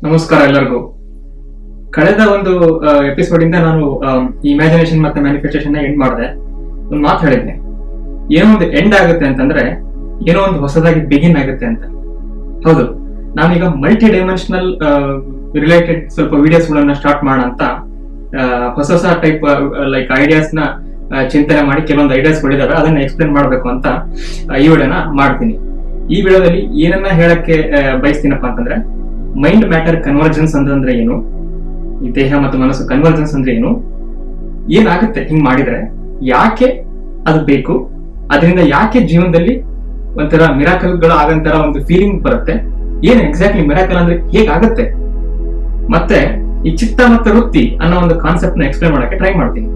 ನಮಸ್ಕಾರ ಎಲ್ಲರಿಗೂ. ಕಳೆದ ಒಂದು ಎಪಿಸೋಡ್ ಇಂದ ನಾನು ಇಮ್ಯಾಜಿನೇಷನ್ ಮತ್ತೆ ಮ್ಯಾನಿಫೆಸ್ಟೇಷನ್ ಎಂಡ್ ಮಾಡಿದೆ. ಒಂದು ಮಾತು ಹೇಳಿದ್ನೆ, ಏನೋ ಒಂದು ಎಂಡ್ ಆಗುತ್ತೆ ಅಂತಂದ್ರೆ ಏನೋ ಒಂದು ಹೊಸದಾಗಿ ಬಿಗಿನ್ ಆಗುತ್ತೆ ಅಂತ. ಹೌದು, ನಾನೀಗ ಮಲ್ಟಿ ಡೈಮೆನ್ಷನಲ್ ರಿಲೇಟೆಡ್ ಸ್ವಲ್ಪ ವಿಡಿಯೋಸ್ ಗಳನ್ನ ಸ್ಟಾರ್ಟ್ ಮಾಡೋಣ ಅಂತ ಹೊಸ ಹೊಸ ಟೈಪ್ ಲೈಕ್ ಐಡಿಯಾಸ್ ನ ಚಿಂತನೆ ಮಾಡಿ ಕೆಲವೊಂದು ಐಡಿಯಾಸ್ ಗಳಿದಾವೆ, ಅದನ್ನ ಎಕ್ಸ್ಪ್ಲೇನ್ ಮಾಡ್ಬೇಕು ಅಂತ ಈ ವಿಡಿಯೋನ ಮಾಡ್ತೀನಿ. ಈ ವಿಡಿಯೋದಲ್ಲಿ ಏನನ್ನ ಹೇಳಕ್ಕೆ ಬಯಸ್ತೀನಪ್ಪ ಅಂತಂದ್ರೆ, ಮೈಂಡ್ ಮ್ಯಾಟರ್ ಕನ್ವರ್ಜೆನ್ಸ್ ಅಂತಂದ್ರೆ ಏನು, ಈ ದೇಹ ಮತ್ತು ಮನಸ್ಸು ಕನ್ವರ್ಜೆನ್ಸ್ ಅಂದ್ರೆ ಏನು, ಏನಾಗುತ್ತೆ ಹಿಂಗ್ ಮಾಡಿದ್ರೆ, ಯಾಕೆ ಅದು ಬೇಕು, ಅದರಿಂದ ಯಾಕೆ ಜೀವನದಲ್ಲಿ ಒಂಥರ ಮಿರಾಕಲ್ಗಳು ಆಗಂತರ ಒಂದು ಫೀಲಿಂಗ್ ಬರುತ್ತೆ, ಏನ್ ಎಕ್ಸಾಕ್ಟ್ಲಿ ಮಿರಾಕಲ್ ಅಂದ್ರೆ ಹೇಗಾಗುತ್ತೆ, ಮತ್ತೆ ಈ ಚಿತ್ತ ಮತ್ತು ವೃತ್ತಿ ಅನ್ನೋ ಒಂದು ಕಾನ್ಸೆಪ್ಟ್ ನ ಎಕ್ಸ್ಪ್ಲೇನ್ ಮಾಡಕ್ಕೆ ಟ್ರೈ ಮಾಡ್ತೀನಿ.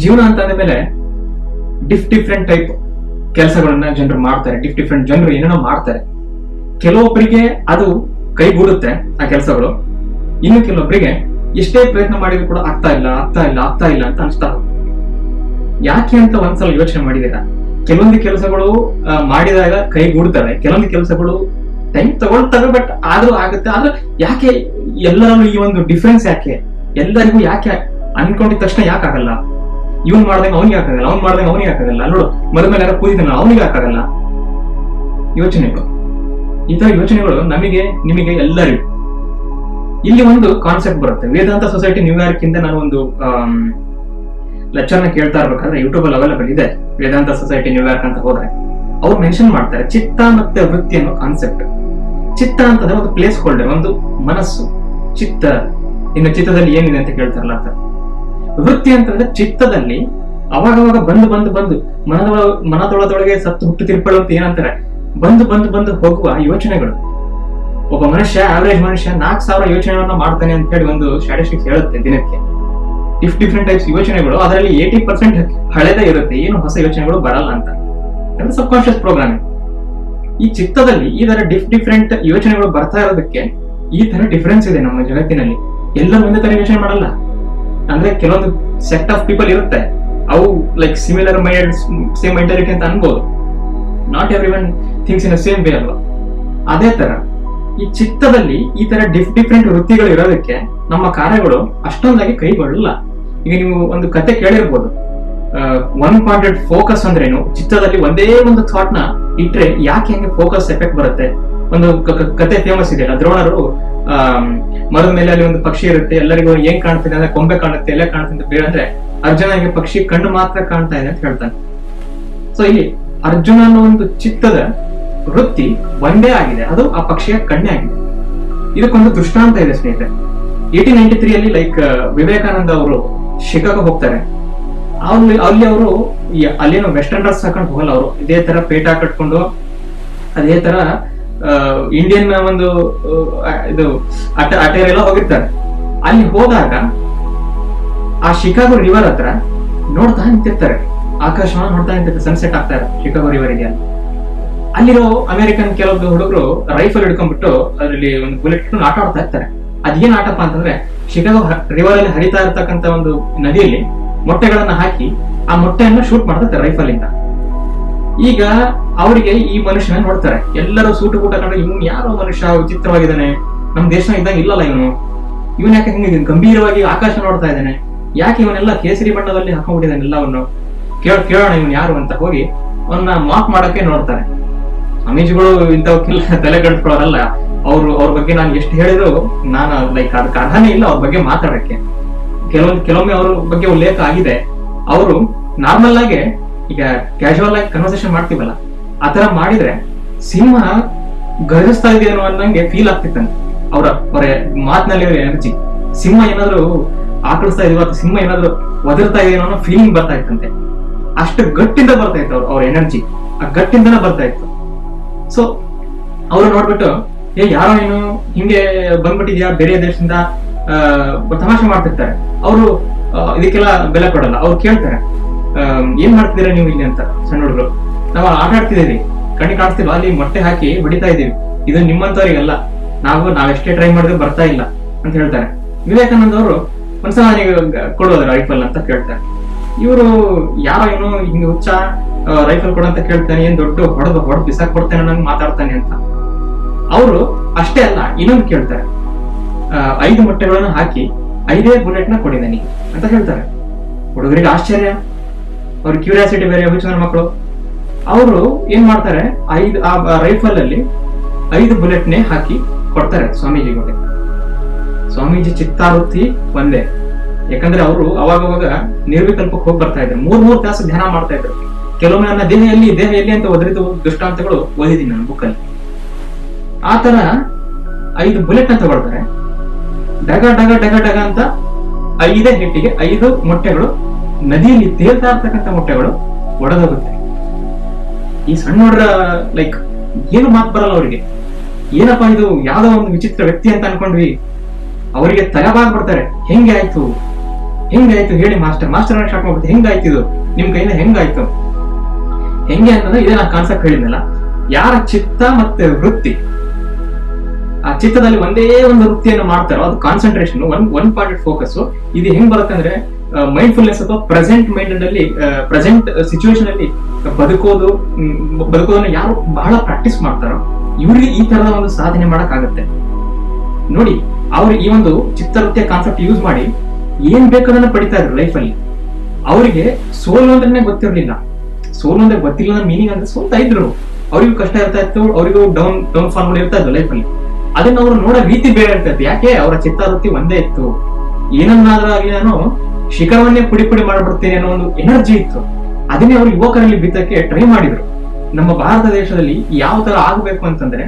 ಜೀವನ ಅಂತ ಅಂದ್ಮೇಲೆ ಡಿಫ್ರೆಂಟ್ ಟೈಪ್ ಕೆಲಸಗಳನ್ನ ಜನರು ಮಾಡ್ತಾರೆ, ಡಿಫ್ರೆಂಟ್ ಜನರು ಏನೇನೋ ಮಾಡ್ತಾರೆ. ಕೆಲವೊಬ್ಬರಿಗೆ ಅದು ಕೈಗೂಡುತ್ತೆ ಆ ಕೆಲಸಗಳು, ಇನ್ನು ಕೆಲವೊಬ್ಬರಿಗೆ ಎಷ್ಟೇ ಪ್ರಯತ್ನ ಮಾಡಿದ್ರು ಕೂಡ ಆಗ್ತಾ ಇಲ್ಲ ಅಂತ ಅನ್ಸ್ತಾ. ಯಾಕೆ ಅಂತ ಒಂದ್ಸಲ ಯೋಚನೆ ಮಾಡಿದೀರಾ? ಕೆಲವೊಂದು ಕೆಲಸಗಳು ಮಾಡಿದಾಗ ಕೈಗೂಡ್ತವೆ, ಕೆಲವೊಂದು ಕೆಲಸಗಳು ಟೈಮ್ ತಗೊಳ್ತವೆ, ಬಟ್ ಆದ್ರೂ ಆಗುತ್ತೆ. ಆದ್ರೆ ಯಾಕೆ ಎಲ್ಲರಲ್ಲೂ ಈ ಒಂದು ಡಿಫ್ರೆನ್ಸ್ ಯಾಕೆ? ಎಲ್ಲರಿಗೂ ಯಾಕೆ ಅನ್ಕೊಂಡಿದ ತಕ್ಷಣ ಯಾಕೆ ಆಗಲ್ಲ? ಇವನ್ ಮಾಡ್ದಂಗ ಅವ್ನಿಗೆ ಯಾಕಾಗಲ್ಲ, ಅವ್ನ್ ಮಾಡ್ದಂಗ ಅವ್ನಿಗೆ ಯಾಕಾಗಲ್ಲ, ನೋಡು ಮರದ ಮೇಲೆ ಯಾರು ಕೂದಿದ್ದಾನ ಅವ್ನಿಗೆ ಯಾಕಾಗಲ್ಲ? ಯೋಚನೆಗಳು, ಈ ತರ ಯೋಚನೆಗಳು ನಮಗೆ ನಿಮಗೆ ಎಲ್ಲರಿಗೂ. ಇಲ್ಲಿ ಒಂದು ಕಾನ್ಸೆಪ್ಟ್ ಬರುತ್ತೆ. ವೇದಾಂತ ಸೊಸೈಟಿ ನ್ಯೂಯಾರ್ಕ್ ಇಂದ ನಾನು ಒಂದು ಲೆಕ್ಚರ್ ನ ಕೇಳ್ತಾ ಇರ್ಬೇಕಾದ್ರೆ ಯೂಟ್ಯೂಬ್ ಅಲ್ಲಿ ಅವೈಲೇಬಲ್ ಇದೆ, ವೇದಾಂತ ಸೊಸೈಟಿ ನ್ಯೂಯಾರ್ಕ್ ಅಂತ ಹೋದ್ರೆ ಅವ್ರು ಮೆನ್ಷನ್ ಮಾಡ್ತಾರೆ ಚಿತ್ತ ಮತ್ತೆ ವೃತ್ತಿ ಅನ್ನೋ ಕಾನ್ಸೆಪ್ಟ್. ಚಿತ್ತ ಅಂತಂದ್ರೆ ಒಂದು ಪ್ಲೇಸ್ ಹೋಲ್ಡರ್, ಒಂದು ಮನಸ್ಸು, ಚಿತ್ತ. ಇನ್ನು ಚಿತ್ತದಲ್ಲಿ ಏನಿದೆ ಅಂತ ಕೇಳ್ತಾರಲ್ಲ ಅಂತ. ವೃತ್ತಿ ಅಂತಂದ್ರೆ ಚಿತ್ತದಲ್ಲಿ ಅವಾಗವಾಗ ಬಂದು ಮನದೊಳಗೆ ಸತ್ತು ಹುಟ್ಟು ತಿರ್ಪಳು ಅಂತ ಏನಂತಾರೆ, ಬಂದು ಹೋಗುವ ಯೋಚನೆಗಳು. ಒಬ್ಬ ಮನುಷ್ಯ, ಆವರೇಜ್ ಮನುಷ್ಯ 4,000 ಯೋಚನೆಗಳನ್ನ ಮಾಡ್ತಾನೆ ಅಂತ ಹೇಳಿ ಒಂದು ಸ್ಟ್ಯಾಟಿಸ್ಟಿಕ್ಸ್ ಹೇಳುತ್ತೆ ದಿನಕ್ಕೆ. ಡಿಫ್ರೆಂಟ್ ಟೈಪ್ಸ್ ಯೋಚನೆಗಳು, ಅದರಲ್ಲಿ 80% ಹಳೆದೇ ಇರುತ್ತೆ, ಏನು ಹೊಸ ಯೋಚನೆಗಳು ಬರಲ್ಲ ಅಂತ. ಅಂದ್ರೆ ಸಬ್ ಕಾನ್ಶಿಯಸ್ ಪ್ರೋಗ್ರಾಮಿಂಗ್. ಈ ಚಿತ್ತದಲ್ಲಿ ಈ ತರ ಡಿಫ್ರೆಂಟ್ ಯೋಚನೆಗಳು ಬರ್ತಾ ಇರೋದಕ್ಕೆ ಈ ತರ ಡಿಫರೆನ್ಸ್ ಇದೆ ನಮ್ಮ ಜಗತ್ತಿನಲ್ಲಿ. ಎಲ್ಲ ಒಂದೇ ತರ ಯೋಚನೆ ಮಾಡಲ್ಲ. ಅಂದ್ರೆ ಕೆಲವೊಂದು ಸೆಟ್ ಆಫ್ ಪೀಪಲ್ ಇರುತ್ತೆ, ಅವು like similar mind, same mentality ಅಂತ ಅನ್ಬೋದು. Not every one thinks in same way ಅಲ್ವಾ? ಅದೇ ತರ ಈ ಚಿತ್ತದಲ್ಲಿ ಈ ತರ ಡಿಫ್ರೆಂಟ್ ವೃತ್ತಿಗಳು ಇರೋದಕ್ಕೆ ನಮ್ಮ ಕಾರ್ಯಗಳು ಅಷ್ಟೊಂದಾಗಿ ಕೈಗೊಳ್ಳಲ್ಲ. ಈಗ ನೀವು ಒಂದು ಕತೆ ಕೇಳಿರ್ಬೋದು, ಒನ್ ಪಾಯಿಂಟೆಡ್ ಫೋಕಸ್ ಅಂದ್ರೇನು, ಚಿತ್ತದಲ್ಲಿ ಒಂದೇ ಒಂದು ಥಾಟ್ ನ ಇಟ್ರೆ ಯಾಕೆ ಹಂಗೆ ಫೋಕಸ್ ಎಫೆಕ್ಟ್ ಬರುತ್ತೆ. ಒಂದು ಕತೆ ಫೇಮಸ್ ಇದೆ, ದ್ರೋಣರು ಮರದ ಮೇಲೆ ಅಲ್ಲಿ ಒಂದು ಪಕ್ಷಿ ಇರುತ್ತೆ, ಎಲ್ಲರಿಗೂ ಏನ್ ಕಾಣ್ತಿದೆ ಅಂದ್ರೆ ಕೊಂಬೆ ಕಾಣುತ್ತೆ, ಎಲ್ಲ ಕಾಣುತ್ತೆ ಬೇರೆ, ಅಂದ್ರೆ ಅರ್ಜುನನಿಗೆ ಪಕ್ಷಿ ಕಣ್ಣು ಮಾತ್ರ ಕಾಣ್ತಾ ಇದೆ ಅಂತ ಹೇಳ್ತಾನೆ. ಸೊ ಇಲ್ಲಿ ಅರ್ಜುನ ಅನ್ನೋ ಒಂದು ಚಿತ್ತದ ವೃತ್ತಿ ಒಂದೇ ಆಗಿದೆ, ಅದು ಆ ಪಕ್ಷಿಯ ಕಣ್ಣೇ ಆಗಿದೆ. ಇದಕ್ಕೊಂದು ದೃಷ್ಟಾಂತ ಇದೆ ಸ್ನೇಹಿತರೆ. 1893 ಅಲ್ಲಿ ಲೈಕ್ ವಿವೇಕಾನಂದ ಅವರು ಶಿಕಾಗೋ ಹೋಗ್ತಾರೆ. ಅಲ್ಲಿ ಅವರು ಅಲ್ಲೇನೋ ವೆಸ್ಟರ್ನ್ ಡ್ರೆಸ್ ಹಾಕೊಂಡು ಹೋಗಲ್ಲ, ಅವರು ಇದೇ ತರ ಪೇಟ ಕಟ್ಕೊಂಡು ಅದೇ ತರ ಇಂಡಿಯನ್ ಒಂದು ಇದು ಅಟೇರ್ ಎಲ್ಲ ಹೋಗಿರ್ತಾರೆ. ಅಲ್ಲಿ ಹೋದಾಗ ಆ ಶಿಕಾಗೋ ರಿವರ್ ಹತ್ರ ನೋಡ್ತಾ ನಿಂತಿರ್ತಾರೆ, ಆಕಾಶವನ್ನ ನೋಡ್ತಾ ನಿಂತಿರ್ತಾರೆ, ಸನ್ಸೆಟ್ ಆಗ್ತಾ ಇರೋ ಶಿಕಾಗೋ ರಿವರ್ ಇದೆ. ಅಲ್ಲಿರೋ ಅಮೆರಿಕನ್ ಕೆಲವೊಂದು ಹುಡುಗರು ರೈಫಲ್ ಹಿಡ್ಕೊಂಡ್ಬಿಟ್ಟು ಅದರಲ್ಲಿ ಒಂದು ಬುಲೆಟ್ ಇಟ್ಕೊಂಡು ಆಟ ಆಡ್ತಾ ಇರ್ತಾರೆ. ಅದೇನ್ ಆಟಪ್ಪ ಅಂತಂದ್ರೆ, ಶಿಕಾಗೋ ರಿವರ್ ಅಲ್ಲಿ ಹರಿತಾ ಇರ್ತಕ್ಕಂಥ ಒಂದು ನದಿಯಲ್ಲಿ ಮೊಟ್ಟೆಗಳನ್ನ ಹಾಕಿ ಆ ಮೊಟ್ಟೆಯನ್ನ ಶೂಟ್ ಮಾಡ್ತಾರೆ ರೈಫಲ್ ಇಂದ. ಈಗ ಅವರಿಗೆ ಈ ಮನುಷ್ಯನ ನೋಡ್ತಾರೆ, ಎಲ್ಲರೂ ಸೂಟು ಕೂಟ ಕಂಡು ಇವನು ಯಾರೋ ಮನುಷ್ಯ ವಿಚಿತ್ರವಾಗಿದ್ದಾನೆ, ನಮ್ ದೇಶ ಇದ್ದಂಗೆ ಇಲ್ಲಲ್ಲ ಇವನ್ ಯಾಕೆ ಹಿಂಗೆ ಗಂಭೀರವಾಗಿ ಆಕಾಶ ನೋಡ್ತಾ ಇದ್ದಾನೆ, ಯಾಕೆ ಇವನೆಲ್ಲ ಕೇಸರಿ ಬಣ್ಣದಲ್ಲಿ ಹಾಕೊಂಡ್ಬಿಟ್ಟಿದ್ದಾನೆ ಎಲ್ಲವನ್ನು, ಕೇಳೋಣ ಇವನ್ ಯಾರು ಅಂತ ಹೋಗಿ ಅವನ್ನ ಮಾಕ್ ಮಾಡಕ್ಕೆ ನೋಡ್ತಾರೆ. ಸ್ವಾಮೀಜಿಗಳು ಇಂಥವಕ್ಕೆಲ್ಲ ತಲೆ ಕಟ್ಕೊಳ್ಳೋರಲ್ಲ. ಅವ್ರ ಬಗ್ಗೆ ನಾನು ಎಷ್ಟು ಹೇಳಿದ್ರು ನಾನು ಲೈಕ್ ಅದಕ್ಕೆ ಅರ್ಹನೇ ಇಲ್ಲ ಅವ್ರ ಬಗ್ಗೆ ಮಾತಾಡಕ್ಕೆ. ಕೆಲವೊಮ್ಮೆ ಅವ್ರ ಬಗ್ಗೆ ಉಲ್ಲೇಖ ಆಗಿದೆ. ಅವರು ನಾರ್ಮಲ್ ಆಗಿ ಈಗ ಕ್ಯಾಶುವಲ್ ಆಗಿ ಕನ್ವರ್ಸೇಷನ್ ಮಾಡ್ತೀವಲ್ಲ, ಆತರ ಮಾಡಿದ್ರೆ ಸಿಂಹ ಗರ್ಜಿಸ್ತಾ ಇದೆಯೋ ಅನ್ನಂಗೆ ಫೀಲ್ ಆಗ್ತಿತ್ತಂತೆ ಅವರ ಮಾತಿನಲ್ಲಿ ಎನರ್ಜಿ. ಸಿಂಹ ಏನಾದ್ರು ಆಕಳಿಸ್ತಾ ಇದೀವ ಅಥವಾ ಸಿಂಹ ಏನಾದ್ರು ಒದರ್ತಾ ಇದೆಯೋ ಅನ್ನೋ ಫೀಲಿಂಗ್ ಬರ್ತಾ ಇತ್ತಂತೆ. ಅಷ್ಟು ಗಟ್ಟಿಂದ ಬರ್ತಾ ಇತ್ತು ಅವ್ರ ಎನರ್ಜಿ, ಆ ಗಟ್ಟಿಂದನೇ ಬರ್ತಾ ಇತ್ತು. ಸೊ ಅವ್ರು ನೋಡ್ಬಿಟ್ಟು ಯಾರೋ ನೀನು ಹಿಂಗೆ ಬಂದ್ಬಿಟ್ಟಿದ್ಯಾ ಬೇರೆ ದೇಶದಿಂದ ತಮಾಷೆ ಮಾಡ್ತಿರ್ತಾರೆ. ಅವರು ಇದಕ್ಕೆಲ್ಲ ಬೆಲೆ ಕೊಡಲ್ಲ. ಅವ್ರು ಕೇಳ್ತಾರೆ, ಏನ್ ಮಾಡ್ತಿದ್ದೀರಾ ನೀವು ಇಲ್ಲಿ ಅಂತ. ಸಣ್ಣ ಹುಡುಗರು, ನಾವು ಆಟ ಆಡ್ತಿದ್ದೀವಿ, ಕಣ್ಣಿ ಕಾಣಿಸ್ತೀವಿ, ಅಲ್ಲಿ ಮೊಟ್ಟೆ ಹಾಕಿ ಹೊಡಿತಾ ಇದೀವಿ, ಇದು ನಿಮ್ಮಂತವ್ರಿಗಲ್ಲ, ನಾವೆಷ್ಟೇ ಟ್ರೈ ಮಾಡಿದ್ರು ಬರ್ತಾ ಇಲ್ಲ ಅಂತ ಹೇಳ್ತಾರೆ. ವಿವೇಕಾನಂದ ಅವರು ಒಂದ್ಸಲ ನೀವು ಕೊಡೋದ್ರ ರೈಫಲ್ ಅಂತ ಕೇಳ್ತಾರೆ. ಇವರು ಯಾರೋ ಏನೋ ಹಿಂಗೆ ಹುಚ್ಚ ರೈಫಲ್ ಕೊಡಂತ ಕೇಳ್ತಾನೆ, ಏನ್ ದೊಡ್ಡ ಹೊಡೆದು ಬಿಸಾಕ್ ಕೊಡ್ತೇನೆ ನಂಗೆ ಮಾತಾಡ್ತಾನೆ ಅಂತ. ಅವರು ಅಷ್ಟೇ ಅಲ್ಲ, ಇನ್ನೊಂದು ಕೇಳ್ತಾರೆ, 5 ಮೊಟ್ಟೆಗಳನ್ನು ಹಾಕಿ 5 ಬುಲೆಟ್ ನ ಕೊಡಿ ನನಗೆ ಅಂತ ಹೇಳ್ತಾರೆ. ಹುಡುಗರಿಗೆ ಆಶ್ಚರ್ಯ, ಅವ್ರ ಕ್ಯೂರಿಯಾಸಿಟಿ ಬೇರೆ, ಹುಚ್ಚನ ಮಕ್ಕಳು. ಅವರು ಏನ್ ಮಾಡ್ತಾರೆ, ರೈಫಲ್ ಅಲ್ಲಿ 5 ಬುಲೆಟ್ನೇ ಹಾಕಿ ಕೊಡ್ತಾರೆ ಸ್ವಾಮೀಜಿಗಳಿಗೆ. ಸ್ವಾಮೀಜಿ ಚಿತ್ತಾವೃತ್ತಿ ಒಂದೇ, ಯಾಕಂದ್ರೆ ಅವರು ಅವಾಗವಾಗ ನಿರ್ವಿಕಲ್ಪಕ್ಕೆ ಹೋಗಿ ಬರ್ತಾ ಇದ್ರು, 3 ತಾಸು ಧ್ಯಾನ ಮಾಡ್ತಾ ಇದ್ರು. ಕೆಲವೊಮ್ಮೆ ನನ್ನ ದೇಹ ಎಲ್ಲಿ ಅಂತ ಒದರಿದ ದೃಷ್ಟಾಂತಗಳು ಓದಿದ್ದೀನಿ ನಾನು ಬುಕ್ಕಲ್ಲಿ. ಆ ತರ 5 ಬುಲೆಟ್ ನ ತಗೊಳ್ತಾರೆ, ಡಗ ಡಗ ಡಗ ಡಗ ಅಂತ 5 ಹಿಟ್ಟಿಗೆ 5 ಮೊಟ್ಟೆಗಳು, ನದಿಯಲ್ಲಿ ತೇಲ್ತಾ ಇರ್ತಕ್ಕಂಥ ಮೊಟ್ಟೆಗಳು ಒಡೆದೋಗುತ್ತೆ. ಈ ಸಣ್ಣ ನೋಡ್ರ ಲೈಕ್ ಏನು ಮಾತು ಬರಲ್ಲ ಅವರಿಗೆ. ಏನಪ್ಪಾ ಇದು, ಯಾವ್ದೋ ಒಂದು ವಿಚಿತ್ರ ವ್ಯಕ್ತಿ ಅಂತ ಅನ್ಕೊಂಡ್ವಿ. ಅವರಿಗೆ ತಲೆಬಾಗ್ಬಿಡ್ತಾರೆ, ಹೆಂಗೆ ಆಯ್ತು ಹೇಳಿ ಮಾಸ್ಟರ್ ಸ್ಟಾರ್ಟ್ ಮಾಡ್ಬಿಡ್ತಾರೆ. ಹೆಂಗಾಯ್ತು ಇದು ನಿಮ್ ಕೈಯಿಂದ, ಹೆಂಗಾಯ್ತು ಹೆಂಗೆ ಅಂತಂದ್ರೆ ಇದೇ ನಾನು ಕಾನ್ಸೆಪ್ಟ್ ಹೇಳಿದ್ನಲ್ಲ, ಯಾರ ಚಿತ್ತ ಮತ್ತೆ ವೃತ್ತಿ, ಆ ಚಿತ್ತದಲ್ಲಿ ಒಂದೇ ಒಂದು ವೃತ್ತಿಯನ್ನು ಮಾಡ್ತಾರೋ ಅದು ಕಾನ್ಸಂಟ್ರೇಷನ್, ಒನ್ ಪಾಯಿಂಟ್ ಫೋಕಸ್. ಇದು ಹೆಂಗ್ ಬರುತ್ತೆ ಅಂದ್ರೆ ಮೈಂಡ್ಫುಲ್ನೆಸ್ ಅಥವಾ ಪ್ರೆಸೆಂಟ್ ಮೈಂಡ್ ಅಲ್ಲಿ, ಪ್ರೆಸೆಂಟ್ ಸಿಚುವೇಶನ್ ಅಲ್ಲಿ ಬದುಕೋದನ್ನ ಯಾರು ಬಹಳ ಪ್ರಾಕ್ಟೀಸ್ ಮಾಡ್ತಾರೋ ಇವ್ರಿಗೆ ಈ ತರದ ಒಂದು ಸಾಧನೆ ಮಾಡಕ್ ಆಗುತ್ತೆ. ನೋಡಿ, ಅವ್ರು ಈ ಒಂದು ಚಿತ್ತವೃತ್ತಿಯ ಕಾನ್ಸೆಪ್ಟ್ ಯೂಸ್ ಮಾಡಿ ಏನ್ ಬೇಕಾದನ್ನ ಪಡಿತಾ ಇದ್ರು ಲೈಫ್ ಅಲ್ಲಿ. ಅವರಿಗೆ ಸೋಲು ಅಂದ್ರೆ ಗೊತ್ತಿರ್ಲಿಲ್ಲ. ಸೋಲು ಅಂದ್ರೆ ಗೊತ್ತಿಲ್ಲ ಮೀನಿಂಗ್ ಅಂದ್ರೆ ಸೋಲ್ತಾ ಇದ್ರು. ಅವ್ರಿಗೂ ಕಷ್ಟ ಇರ್ತಾ ಇತ್ತು, ಅವರಿಗೂ ಡೌನ್ ಫಾಲ್ ಇರ್ತಾ ಇದ್ರು ಲೈಫ್ ಅಲ್ಲಿ. ಅದನ್ನ ಅವ್ರು ನೋಡೋ ರೀತಿ ಬೇರೆ ಇರ್ತೈತೆ. ಯಾಕೆ, ಅವರ ಚಿತ್ತವೃತ್ತಿ ಒಂದೇ ಇತ್ತು. ಏನನ್ನಾದ್ರೂ ಆಗ್ಲಿ ನಾನು ಶಿಖರವನ್ನೇ ಪುಡಿ ಮಾಡ್ಬಿಡ್ತೇನೆ ಅನ್ನೋ ಒಂದು ಎನರ್ಜಿ ಇತ್ತು. ಅದನ್ನೇ ಅವರು ಯುವಕರಲ್ಲಿ ಬಿತ್ತಕ್ಕೆ ಟ್ರೈ ಮಾಡಿದ್ರು. ನಮ್ಮ ಭಾರತ ದೇಶದಲ್ಲಿ ಯಾವ ತರ ಆಗ್ಬೇಕು ಅಂತಂದ್ರೆ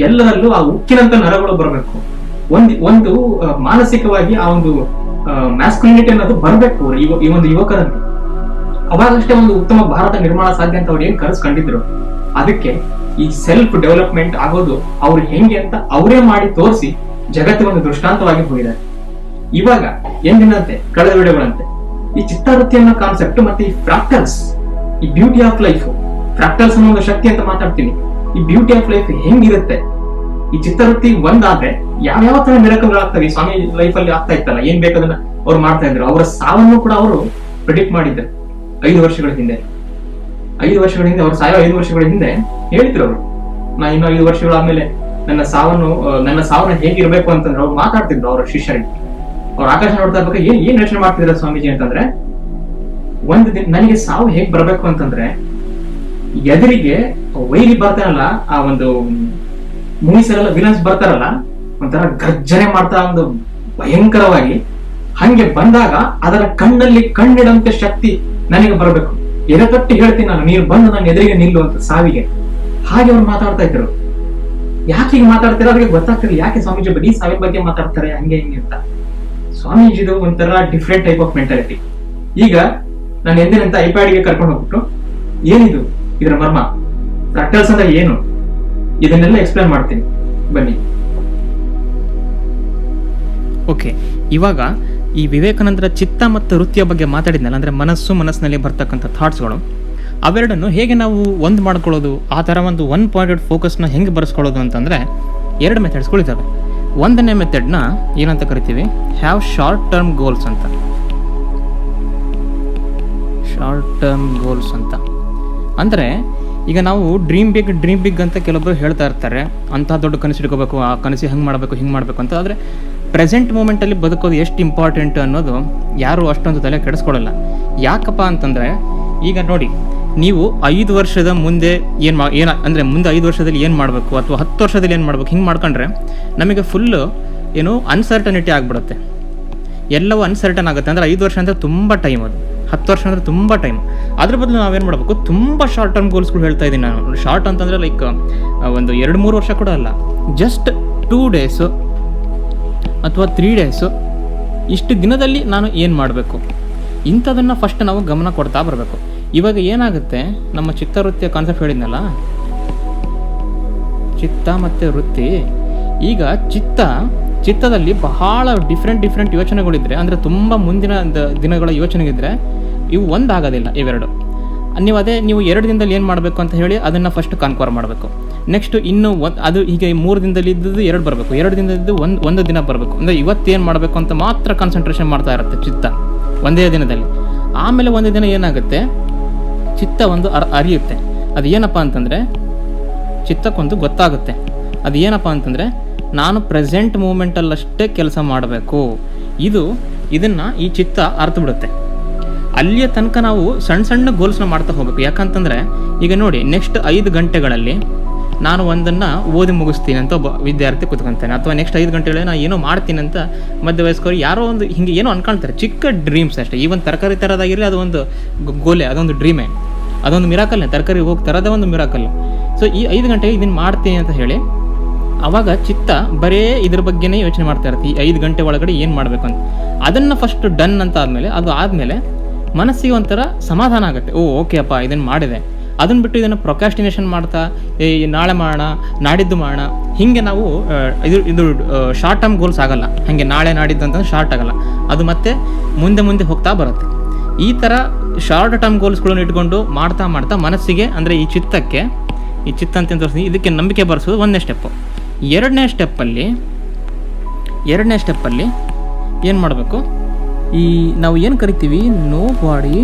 ಎಲ್ಲರಲ್ಲೂ ಆ ಉಕ್ಕಿನಂತ ನರಗಳು ಬರಬೇಕು. ಒಂದು ಮಾನಸಿಕವಾಗಿ ಆ ಒಂದು ಮ್ಯಾಸ್ಕುಲಿನಿಟಿ ಅನ್ನೋದು ಬರಬೇಕು ಈ ಒಂದು ಯುವಕರಲ್ಲಿ. ಅವಾಗಷ್ಟೇ ಒಂದು ಉತ್ತಮ ಭಾರತ ನಿರ್ಮಾಣ ಸಾಧ್ಯ ಅಂತ ಅವ್ರು ಏನ್ ಕನಸು ಕಂಡಿದ್ರು. ಅದಕ್ಕೆ ಈ ಸೆಲ್ಫ್ ಡೆವಲಪ್ಮೆಂಟ್ ಆಗೋದು ಅವ್ರು ಹೆಂಗೆ ಅಂತ ಅವರೇ ಮಾಡಿ ತೋರಿಸಿ ಜಗತ್ತಿಗೆ ಒಂದು ದೃಷ್ಟಾಂತವಾಗಿ ಹೋಗಿದ್ದಾರೆ. ಇವಾಗ ಎಂದಿನಂತೆ ಕಳೆದ ವಿಡಿಯೋಗಳಂತೆ ಈ ಚಿತ್ತವೃತ್ತಿ ಅನ್ನೋ ಕಾನ್ಸೆಪ್ಟ್ ಮತ್ತೆ ಈ ಫ್ರಾಕ್ಟಲ್ಸ್, ಈ ಬ್ಯೂಟಿ ಆಫ್ ಲೈಫ್, ಫ್ರಾಕ್ಟಲ್ಸ್ ಅನ್ನೋ ಒಂದು ಶಕ್ತಿ ಅಂತ ಮಾತಾಡ್ತೀನಿ. ಈ ಬ್ಯೂಟಿ ಆಫ್ ಲೈಫ್ ಹೆಂಗಿರುತ್ತೆ, ಈ ಚಿತ್ತವೃತ್ತಿ ಒಂದಾದ್ರೆ ಯಾವ ತರ ಮಿರಕಲ್ಗಳಾಗ್ತವೆ. ಈ ಸ್ವಾಮಿ ಲೈಫ್ ಅಲ್ಲಿ ಆಗ್ತಾ ಇತ್ತಲ್ಲ, ಏನ್ ಬೇಕದನ್ನ ಅವ್ರು ಮಾಡ್ತಾ ಇದ್ರು. ಅವರ ಸಾವನ್ನು ಕೂಡ ಅವರು ಪ್ರಿಡಿಕ್ಟ್ ಮಾಡಿದ್ರು 5 ವರ್ಷಗಳ ಹಿಂದೆ. 5 ವರ್ಷಗಳ ಹಿಂದೆ, ಅವ್ರು ಸಾಯೋ 5 ವರ್ಷಗಳ ಹಿಂದೆ ಹೇಳಿದ್ರು ಅವರು, ನಾ ಇನ್ನು 5 ವರ್ಷಗಳಾದ್ಮೇಲೆ ನನ್ನ ಸಾವನ್ನ ಹೇಗಿರ್ಬೇಕು ಅಂತಂದ್ರೆ ಅವ್ರು ಮಾತಾಡ್ತಿದ್ರು ಅವ್ರ ಶಿಷ್ಯರಿಗೆ. ಅವ್ರ ಆಕಾಶ ನೋಡ್ತಾ ಇರ್ಬೇಕು, ಏನ್ ಯೋಚನೆ ಮಾಡ್ತಿದ್ರ ಸ್ವಾಮೀಜಿ ಅಂತಂದ್ರೆ, ಒಂದು ದಿನ ನನಗೆ ಸಾವು ಹೇಗ್ ಬರ್ಬೇಕು ಅಂತಂದ್ರೆ, ಎದುರಿಗೆ ವೈರಿ ಬರ್ತಾರಲ್ಲ, ಆ ಒಂದು ಮೂವೀಸ್ ಎಲ್ಲ ವಿಲನ್ಸ್ ಬರ್ತಾರಲ್ಲ, ಒಂಥರ ಗರ್ಜನೆ ಮಾಡ್ತಾ ಒಂದು ಭಯಂಕರವಾಗಿ, ಹಂಗೆ ಬಂದಾಗ ಅದರ ಕಣ್ಣಲ್ಲಿ ಕಣ್ಣಿಡಂತ ಶಕ್ತಿ ನನಗೆ ಬರಬೇಕು. ಎದೆತಟ್ಟಿ ಹೇಳ್ತೀನಿ ನಾನು, ನೀನು ಬಂದು ನನ್ನ ಎದುರಿಗೆ ನಿಲ್ಲು ಅಂತ ಸಾವಿಗೆ. ಹಾಗೆ ಅವ್ರು ಮಾತಾಡ್ತಾ ಇದ್ರು. ಯಾಕೆ ಹೀಗೆ ಮಾತಾಡ್ತಾರೆ ಅವ್ರಿಗೆ ಗೊತ್ತಾಗ್ತಿರ್ಲಿಲ್ಲ. ಯಾಕೆ ಸ್ವಾಮೀಜಿ ಬರೀ ಸಾವಿನ ಬಗ್ಗೆ ಮಾತಾಡ್ತಾರೆ ಹಂಗೆ ಹಿಂಗೆ ಅಂತ. ಸ್ವಾಮೀಜಿದು ಒಂಥರ ಡಿಫ್ರೆಂಟ್ ಟೈಪ್ ಆಫ್ ಮೆಂಟಾಲಿಟಿ. ಈಗ ನಾನು ಎಂದಿನಂತ ಐಪ್ಯಾಡ್ಗೆ ಕರ್ಕೊಂಡು ಹೋಗ್ಬಿಟ್ಟು, ಏನಿದು ಇದರ ಮರ್ಮ, ಫ್ರಾಕ್ಟಲ್ಸ್ ಅಂದ್ರೆ ಏನು, ಇದನ್ನೆಲ್ಲ ಎಕ್ಸ್ಪ್ಲೇನ್ ಮಾಡ್ತೀನಿ ಬನ್ನಿ. ಓಕೆ, ಇವಾಗ ಈ ವಿವೇಕಾನಂದರ ಚಿತ್ತ ಮತ್ತು ವೃತ್ತಿಯ ಬಗ್ಗೆ ಮಾತಾಡಿದ್ನಲ್ಲ, ಅಂದರೆ ಮನಸ್ಸಿನಲ್ಲಿ ಬರ್ತಕ್ಕಂಥ ಥಾಟ್ಸ್ಗಳು, ಅವೆರಡನ್ನು ಹೇಗೆ ನಾವು ಒಂದು ಮಾಡ್ಕೊಳ್ಳೋದು, ಆ ಥರ ಒಂದು ಒನ್ ಪಾಯಿಂಟೆಡ್ ಫೋಕಸ್ನ ಹೆಂಗೆ ಬರೆಸ್ಕೊಳ್ಳೋದು ಅಂತಂದರೆ 2 ಮೆಥಡ್ಸ್ಗಳಿದ್ದಾವೆ. 1ನೇ ಮೆಥಡ್ನ ಏನಂತ ಕರಿತೀವಿ, ಹ್ಯಾವ್ ಶಾರ್ಟ್ ಟರ್ಮ್ ಗೋಲ್ಸ್ ಅಂತ. ಶಾರ್ಟ್ ಟರ್ಮ್ ಗೋಲ್ಸ್ ಅಂತ ಅಂದರೆ, ಈಗ ನಾವು ಡ್ರೀಮ್ ಬಿಗ್ ಅಂತ ಕೆಲವೊಬ್ಬರು ಹೇಳ್ತಾ ಇರ್ತಾರೆ, ಅಂಥ ದೊಡ್ಡ ಕನಸು ಇಟ್ಕೋಬೇಕು, ಆ ಕನಸು ಹಿಂಗೆ ಮಾಡಬೇಕು ಅಂತ. ಆದರೆ ಪ್ರೆಸೆಂಟ್ ಮೂಮೆಂಟಲ್ಲಿ ಬದುಕೋದು ಎಷ್ಟು ಇಂಪಾರ್ಟೆಂಟ್ ಅನ್ನೋದು ಯಾರು ಅಷ್ಟೊಂದು ತಲೆ ಕೆಡಿಸ್ಕೊಳ್ಳಲ್ಲ. ಯಾಕಪ್ಪ ಅಂತಂದರೆ, ಈಗ ನೋಡಿ, ನೀವು 5 ವರ್ಷದ ಮುಂದೆ ಅಂದರೆ ಮುಂದೆ 5 ವರ್ಷದಲ್ಲಿ ಏನು ಮಾಡಬೇಕು ಅಥವಾ 10 ವರ್ಷದಲ್ಲಿ ಏನು ಮಾಡಬೇಕು ಹಿಂಗೆ ಮಾಡ್ಕೊಂಡ್ರೆ ನಮಗೆ ಫುಲ್ಲು ಅನ್ಸರ್ಟನಿಟಿ ಆಗಿಬಿಡುತ್ತೆ. ಎಲ್ಲವೂ ಅನ್ಸರ್ಟನ್ ಆಗುತ್ತೆ. ಅಂದರೆ 5 ವರ್ಷ ಅಂದರೆ ತುಂಬ ಟೈಮ್, ಅದು 10 ವರ್ಷ ಅಂದರೆ ತುಂಬ ಟೈಮ್. ಅದ್ರ ಬದಲು ನಾವೇನು ಮಾಡಬೇಕು, ತುಂಬ ಶಾರ್ಟ್ ಟರ್ಮ್ ಗೋಲ್ಸ್ಗಳು ಹೇಳ್ತಾ ಇದ್ದೀನಿ ನಾನು. ಶಾರ್ಟ್ ಅಂತಂದರೆ ಲೈಕ್ ಒಂದು 2-3 ವರ್ಷ ಕೂಡ ಅಲ್ಲ, ಜಸ್ಟ್ 2 ಡೇಸು ಅಥವಾ 3 ಡೇಸು, ಇಷ್ಟು ದಿನದಲ್ಲಿ ನಾನು ಏನು ಮಾಡಬೇಕು, ಇಂಥದನ್ನು ಫಸ್ಟ್ ನಾವು ಗಮನ ಕೊಡ್ತಾ ಬರಬೇಕು. ಇವಾಗ ಏನಾಗುತ್ತೆ, ನಮ್ಮ ಚಿತ್ತವೃತ್ತಿಯ ಕಾನ್ಸೆಪ್ಟ್ ಹೇಳಿದ್ನಲ್ಲ, ಚಿತ್ತ ಮತ್ತು ವೃತ್ತಿ. ಈಗ ಚಿತ್ತದಲ್ಲಿ ಬಹಳ ಡಿಫ್ರೆಂಟ್ ಯೋಚನೆಗಳಿದ್ರೆ, ಅಂದರೆ ತುಂಬ ಮುಂದಿನ ದಿನಗಳ ಯೋಚನೆಗಿದ್ರೆ ಇವು ಒಂದಾಗೋದಿಲ್ಲ ಇವೆರಡು. ನೀವು 2 ದಿನದಲ್ಲಿ ಏನು ಮಾಡಬೇಕು ಅಂತ ಹೇಳಿ ಅದನ್ನು ಫಸ್ಟ್ ಕಾನ್ಕ್ವರ್ ಮಾಡಬೇಕು. ನೆಕ್ಸ್ಟ್ ಇನ್ನು ಅದು ಹೀಗೆ 3 ದಿನದಲ್ಲಿ ಇದ್ದದ್ದು 2 ಬರಬೇಕು, 2 ದಿನದದ್ದು ಒಂದು ದಿನ ಬರಬೇಕು. ಅಂದರೆ ಇವತ್ತೇನು ಮಾಡಬೇಕು ಅಂತ ಮಾತ್ರ ಕಾನ್ಸಂಟ್ರೇಷನ್ ಮಾಡ್ತಾ ಇರುತ್ತೆ ಚಿತ್ತ ಒಂದೇ ದಿನದಲ್ಲಿ. ಆಮೇಲೆ ಒಂದು ದಿನ ಏನಾಗುತ್ತೆ, ಚಿತ್ತ ಒಂದು ಅರಿಯುತ್ತೆ. ಅದು ಏನಪ್ಪ ಅಂತಂದರೆ, ಚಿತ್ತಕ್ಕೊಂದು ಗೊತ್ತಾಗುತ್ತೆ ಅದು ಏನಪ್ಪ ಅಂತಂದರೆ ನಾನು ಪ್ರೆಸೆಂಟ್ ಮೂಮೆಂಟಲ್ಲಷ್ಟೇ ಕೆಲಸ ಮಾಡಬೇಕು. ಇದನ್ನು ಈ ಚಿತ್ತ ಅರ್ಥ ಬಿಡುತ್ತೆ. ಅಲ್ಲಿಯ ತನಕ ನಾವು ಸಣ್ಣ ಸಣ್ಣ ಗೋಲ್ಸ್ನ ಮಾಡ್ತಾ ಹೋಗಬೇಕು. ಯಾಕಂತಂದರೆ ಈಗ ನೋಡಿ, ನೆಕ್ಸ್ಟ್ 5 ಗಂಟೆಗಳಲ್ಲಿ ನಾನು ಒಂದನ್ನು ಓದಿ ಮುಗಿಸ್ತೀನಿ ಅಂತ ಒಬ್ಬ ವಿದ್ಯಾರ್ಥಿ ಕೂತ್ಕೊತಾನೆ, ಅಥವಾ ನೆಕ್ಸ್ಟ್ 5 ಗಂಟೆಗಳಲ್ಲಿ ನಾನು ಏನೋ ಮಾಡ್ತೀನಿ ಅಂತ ಮಧ್ಯವಯಸ್ಕರು ಯಾರೋ ಒಂದು ಹಿಂಗೆ ಏನೋ ಅನ್ಕೊಳ್ತಾರೆ, ಚಿಕ್ಕ ಡ್ರೀಮ್ಸ್ ಅಷ್ಟೇ. ಈವನ್ ತರಕಾರಿ ತರೋದಾಗಿರಲಿ, ಅದೊಂದು ಗೋಲೆ, ಅದೊಂದು ಡ್ರೀಮೇ, ಅದೊಂದು ಮಿರಾಕಲ್ನೇ. ತರಕಾರಿ ಹೋಗಿ ತರೋದೇ ಒಂದು ಮಿರಾಕಲ್. ಸೊ ಈ 5 ಗಂಟೆಗೆ ಇದನ್ನು ಮಾಡ್ತೀನಿ ಅಂತ ಹೇಳಿ ಆವಾಗ ಚಿತ್ತ ಬರೇ ಇದ್ರ ಬಗ್ಗೆನೇ ಯೋಚನೆ ಮಾಡ್ತಾ ಇರುತ್ತೆ, ಈ 5 ಗಂಟೆ ಒಳಗಡೆ ಏನು ಮಾಡಬೇಕು ಅಂತ. ಅದನ್ನು ಫಸ್ಟ್ ಡನ್ ಅಂತ ಆದಮೇಲೆ, ಅದು ಆದಮೇಲೆ ಮನಸ್ಸಿಗೆ ಒಂಥರ ಸಮಾಧಾನ ಆಗುತ್ತೆ. ಓಕೆ ಅಪ್ಪ, ಇದನ್ನು ಮಾಡಿದೆ. ಅದನ್ನು ಬಿಟ್ಟು ಇದನ್ನು ಪ್ರೊಕ್ರಾಸ್ಟಿನೇಷನ್ ಮಾಡ್ತಾ ನಾಳೆ ಮಾಡೋಣ, ನಾಡಿದ್ದು ಮಾಡೋಣ, ಹೀಗೆ ನಾವು ಇದು ಶಾರ್ಟ್ ಟರ್ಮ್ ಗೋಲ್ಸ್ ಆಗಲ್ಲ. ಹಾಗೆ ನಾಳೆ ನಾಡಿದ್ದು ಅಂತಂದ್ರೆ ಶಾರ್ಟ್ ಆಗಲ್ಲ, ಅದು ಮತ್ತೆ ಮುಂದೆ ಹೋಗ್ತಾ ಬರುತ್ತೆ. ಈ ಥರ ಶಾರ್ಟ್ ಟರ್ಮ್ ಗೋಲ್ಸ್ಗಳನ್ನು ಇಟ್ಕೊಂಡು ಮಾಡ್ತಾ ಮಾಡ್ತಾ ಮನಸ್ಸಿಗೆ, ಅಂದರೆ ಈ ಚಿತ್ತ ಅಂತ ತೋರಿಸಿ ಇದಕ್ಕೆ ನಂಬಿಕೆ ಬರೆಸೋದು ಒಂದನೇ ಸ್ಟೆಪ್ಪು. ಎರಡನೇ ಸ್ಟೆಪ್ಪಲ್ಲಿ ಏನು ಮಾಡಬೇಕು, ಈ ನಾವು ಏನು ಕರಿತೀವಿ no body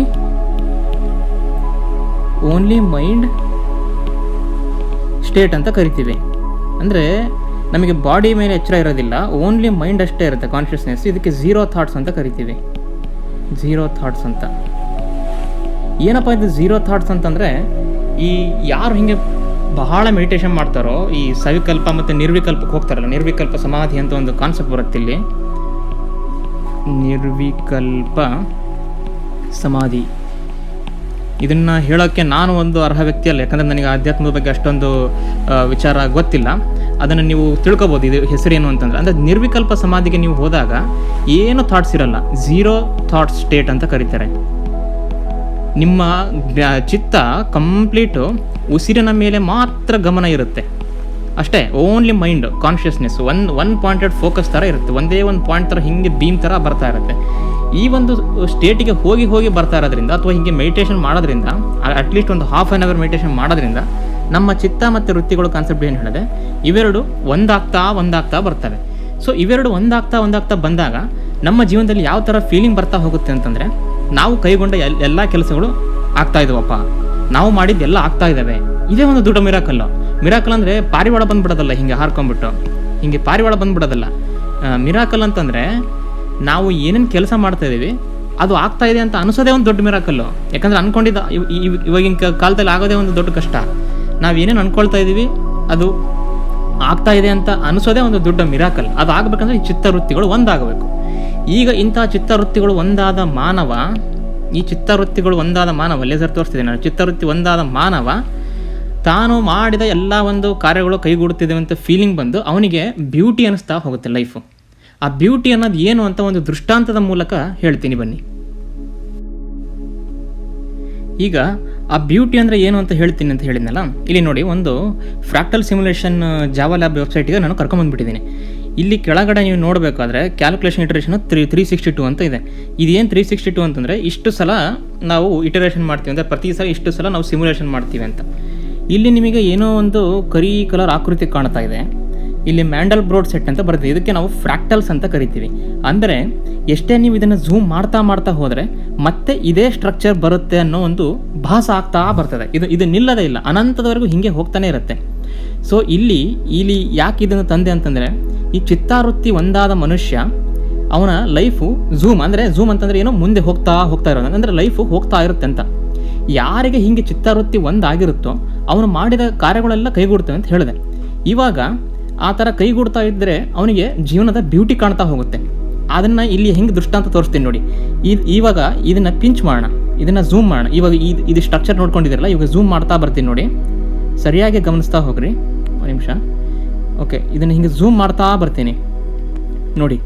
only mind state ಅಂತ ಕರಿತೀವಿ. ಅಂದರೆ ನಮಗೆ ಬಾಡಿ ಮೇಲೆ ಎಚ್ಚರ ಇರೋದಿಲ್ಲ, ಓನ್ಲಿ ಮೈಂಡ್ ಅಷ್ಟೇ ಇರುತ್ತೆ ಕಾನ್ಷಿಯಸ್ನೆಸ್. ಇದಕ್ಕೆ ಝೀರೋ ಥಾಟ್ಸ್ ಅಂತ ಕರಿತೀವಿ. ಝೀರೋ ಥಾಟ್ಸ್ ಅಂತ ಏನಪ್ಪ ಇದು ಝೀರೋ ಥಾಟ್ಸ್ ಅಂತಂದರೆ, ಈ ಯಾರು ಹೀಗೆ ಬಹಳ ಮೆಡಿಟೇಷನ್ ಮಾಡ್ತಾರೋ, ಈ ಸವಿಕಲ್ಪ ಮತ್ತು ನಿರ್ವಿಕಲ್ಪಕ್ಕೆ ಹೋಗ್ತಾರಲ್ಲ, ನಿರ್ವಿಕಲ್ಪ ಸಮಾಧಿ ಅಂತ ಒಂದು ಕಾನ್ಸೆಪ್ಟ್ ಬರುತ್ತೆ ಇಲ್ಲಿ. ನಿರ್ವಿಕಲ್ಪ ಸಮಾಧಿ ಇದನ್ನು ಹೇಳೋಕ್ಕೆ ನಾನು ಒಂದು ಅರ್ಹ ವ್ಯಕ್ತಿ ಅಲ್ಲ, ಯಾಕಂದರೆ ನನಗೆ ಆಧ್ಯಾತ್ಮದ ಬಗ್ಗೆ ಅಷ್ಟೊಂದು ವಿಚಾರ ಗೊತ್ತಿಲ್ಲ. ಅದನ್ನು ನೀವು ತಿಳ್ಕೊಬೋದು, ಇದು ಹೆಸರೇನು ಅಂತಂದರೆ. ಅಂದರೆ ನಿರ್ವಿಕಲ್ಪ ಸಮಾಧಿಗೆ ನೀವು ಹೋದಾಗ ಏನು ಥಾಟ್ಸ್ ಇರಲ್ಲ, ಝೀರೋ ಥಾಟ್ಸ್ ಸ್ಟೇಟ್ ಅಂತ ಕರೀತಾರೆ. ನಿಮ್ಮ ಚಿತ್ತ ಕಂಪ್ಲೀಟು ಉಸಿರಿನ ಮೇಲೆ ಮಾತ್ರ ಗಮನ ಇರುತ್ತೆ ಅಷ್ಟೇ. Only mind consciousness one pointed focus ಥರ ಇರುತ್ತೆ, ಒಂದೇ ಒಂದು ಪಾಯಿಂಟ್ ಥರ ಹಿಂಗೆ ಬೀಮ್ ಥರ ಬರ್ತಾ ಇರುತ್ತೆ. ಈ ಒಂದು ಸ್ಟೇಟಿಗೆ ಹೋಗಿ ಬರ್ತಾ ಇರೋದ್ರಿಂದ, ಅಥವಾ ಹೀಗೆ ಮೆಡಿಟೇಷನ್ ಮಾಡೋದ್ರಿಂದ, ಅಟ್ಲೀಸ್ಟ್ ಒಂದು ಹಾಫ್ ಆನ್ ಅವರ್ ಮೆಡಿಟೇಷನ್ ಮಾಡೋದ್ರಿಂದ ನಮ್ಮ ಚಿತ್ತ ಮತ್ತು ವೃತ್ತಿಗಳು ಕಾನ್ಸೆಪ್ಟ್ ಏನು ಹೇಳಿದೆ, ಇವೆರಡು ಒಂದಾಗ್ತಾ ಬರ್ತವೆ. ಸೊ ಇವೆರಡು ಒಂದಾಗ್ತಾ ಬಂದಾಗ ನಮ್ಮ ಜೀವನದಲ್ಲಿ ಯಾವ ಥರ ಫೀಲಿಂಗ್ ಬರ್ತಾ ಹೋಗುತ್ತೆ ಅಂತಂದರೆ, ನಾವು ಕೈಗೊಂಡ ಎಲ್ಲ ಕೆಲಸಗಳು ಆಗ್ತಾ ಇದ್ದಾವಪ್ಪ, ನಾವು ಮಾಡಿದ್ದೆಲ್ಲ ಆಗ್ತಾ ಇದ್ದಾವೆ. ಇದೇ ಒಂದು ದೊಡ್ಡ ಮಿರಾಕಲ್ ಅಂದರೆ ಪಾರಿವಾಳ ಬಂದ್ಬಿಡೋದಲ್ಲ, ಹಿಂಗೆ ಹಾರ್ಕೊಂಡ್ಬಿಟ್ಟು ಹಿಂಗೆ ಪಾರಿವಾಳ ಬಂದ್ಬಿಡೋದಲ್ಲ. ಮಿರಾಕಲ್ ಅಂತಂದರೆ ನಾವು ಏನೇನು ಕೆಲಸ ಮಾಡ್ತಾ ಇದ್ದೀವಿ ಅದು ಆಗ್ತಾ ಇದೆ ಅಂತ ಅನಿಸೋದೇ ಒಂದು ದೊಡ್ಡ ಮಿರಾಕಲ್ಲು. ಯಾಕಂದರೆ ಅಂದ್ಕೊಂಡಿದ್ದ ಇವಾಗಿನ ಕಾಲದಲ್ಲಿ ಆಗೋದೇ ಒಂದು ದೊಡ್ಡ ಕಷ್ಟ. ನಾವು ಏನೇನು ಅಂದ್ಕೊಳ್ತಾ ಇದ್ದೀವಿ ಅದು ಆಗ್ತಾ ಇದೆ ಅಂತ ಅನಿಸೋದೇ ಒಂದು ದೊಡ್ಡ ಮಿರಾಕಲ್. ಅದು ಆಗಬೇಕಂದ್ರೆ ಈ ಚಿತ್ತವೃತ್ತಿಗಳು ಒಂದಾಗಬೇಕು. ಈಗ ಇಂಥ ಚಿತ್ತವೃತ್ತಿಗಳು ಒಂದಾದ ಮಾನವ, ಲೇಸರ್ ತೋರಿಸ್ತಿದೆ ನಾನು, ಚಿತ್ತವೃತ್ತಿ ಒಂದಾದ ಮಾನವ ತಾನು ಮಾಡಿದ ಎಲ್ಲ ಒಂದು ಕಾರ್ಯಗಳು ಕೈಗೂಡುತ್ತಿದೆ ಅಂತ ಫೀಲಿಂಗ್ ಬಂದು ಅವನಿಗೆ ಬ್ಯೂಟಿ ಅನ್ನಿಸ್ತಾ ಹೋಗುತ್ತೆ ಲೈಫು. ಆ ಬ್ಯೂಟಿ ಅನ್ನೋದು ಏನು ಅಂತ ಒಂದು ದೃಷ್ಟಾಂತದ ಮೂಲಕ ಹೇಳ್ತೀನಿ ಬನ್ನಿ. ಈಗ ಆ ಬ್ಯೂಟಿ ಅಂದರೆ ಏನು ಅಂತ ಹೇಳ್ತೀನಿ ಅಂತ ಹೇಳಿದ್ನಲ್ಲ, ಇಲ್ಲಿ ನೋಡಿ, ಒಂದು ಫ್ರಾಕ್ಟಲ್ ಸಿಮ್ಯುಲೇಷನ್ ಜಾವಾ ಲ್ಯಾಬ್ ವೆಬ್ಸೈಟಿಗೆ ನಾನು ಕರ್ಕೊಂಬಂದ್ಬಿಟ್ಟಿದ್ದೀನಿ. ಇಲ್ಲಿ ಕೆಳಗಡೆ ನೀವು ನೋಡಬೇಕಾದ್ರೆ ಕ್ಯಾಲ್ಕುಲೇಷನ್ ಇಟರೇಷನ್ 362 ಅಂತ ಇದೆ. ಇದೇನು 362 ಅಂತಂದರೆ, ಇಷ್ಟು ಸಲ ನಾವು ಇಟರೇಷನ್ ಮಾಡ್ತೀವಿ ಅಂದರೆ ಪ್ರತಿ ಸಲ ಇಷ್ಟು ಸಲ ನಾವು ಸಿಮ್ಯುಲೇಷನ್ ಮಾಡ್ತೀವಿ ಅಂತ. ಇಲ್ಲಿ ನಿಮಗೆ ಏನೋ ಒಂದು ಕರಿ ಕಲರ್ ಆಕೃತಿ ಕಾಣ್ತಾ ಇದೆ. ಇಲ್ಲಿ ಮ್ಯಾಂಡಲ್ ಬ್ರೋಡ್ ಸೆಟ್ ಅಂತ ಬರ್ತದೆ. ಇದಕ್ಕೆ ನಾವು ಫ್ರಾಕ್ಟಲ್ಸ್ ಅಂತ ಕರಿತೀವಿ. ಅಂದರೆ ಎಷ್ಟೇ ನೀವು ಇದನ್ನು ಝೂಮ್ ಮಾಡ್ತಾ ಹೋದರೆ ಮತ್ತೆ ಇದೇ ಸ್ಟ್ರಕ್ಚರ್ ಬರುತ್ತೆ ಅನ್ನೋ ಒಂದು ಭಾಸ ಆಗ್ತಾ ಬರ್ತದೆ. ಇದು ನಿಲ್ಲದೇ ಇಲ್ಲ, ಅನಂತದವರೆಗೂ ಹೀಗೆ ಹೋಗ್ತಾನೆ ಇರುತ್ತೆ. ಸೊ ಇಲ್ಲಿ ಯಾಕೆ ಇದನ್ನು ತಂದೆ ಅಂತಂದರೆ, ಈ ಚಿತ್ತಾವೃತ್ತಿ ಒಂದಾದ ಮನುಷ್ಯ ಅವನ ಲೈಫು ಝೂಮ್ ಅಂತಂದರೆ ಏನೋ ಮುಂದೆ ಹೋಗ್ತಾ ಇರೋದು, ಅಂದರೆ ಲೈಫು ಹೋಗ್ತಾ ಇರುತ್ತೆ ಅಂತ. ಯಾರಿಗೆ ಹೀಗೆ ಚಿತ್ತಾವೃತ್ತಿ ಒಂದಾಗಿರುತ್ತೋ ಅವನು ಮಾಡಿದ ಕಾರ್ಯಗಳೆಲ್ಲ ಕೈಗೂಡ್ತವೆ ಅಂತ ಹೇಳಿದೆ. ಇವಾಗ ಆ ಥರ ಕೈಗೂಡ್ತಾ ಇದ್ದರೆ ಅವನಿಗೆ ಜೀವನದ ಬ್ಯೂಟಿ ಕಾಣ್ತಾ ಹೋಗುತ್ತೆ. ಅದನ್ನು ಇಲ್ಲಿ ಹೆಂಗೆ ದೃಷ್ಟಾಂತ ತೋರಿಸ್ತೀನಿ ನೋಡಿ. ಇವಾಗ ಇದನ್ನು ಪಿಂಚ್ ಮಾಡೋಣ, ಇದನ್ನು ಝೂಮ್ ಮಾಡೋಣ. ಇವಾಗ ಇದು ಸ್ಟ್ರಕ್ಚರ್ ನೋಡ್ಕೊಂಡಿದ್ದೀರಲ್ಲ, ಇವಾಗ ಝೂಮ್ ಮಾಡ್ತಾ ಬರ್ತೀನಿ ನೋಡಿ, ಸರಿಯಾಗಿ ಗಮನಿಸ್ತಾ ಹೋಗ್ರಿ. ಒಂದು ನಿಮಿಷ. ಓಕೆ, ಇದನ್ನು ಹಿಂಗೆ ಝೂಮ್ ಮಾಡ್ತಾ ಬರ್ತೀನಿ ನೋಡಿ.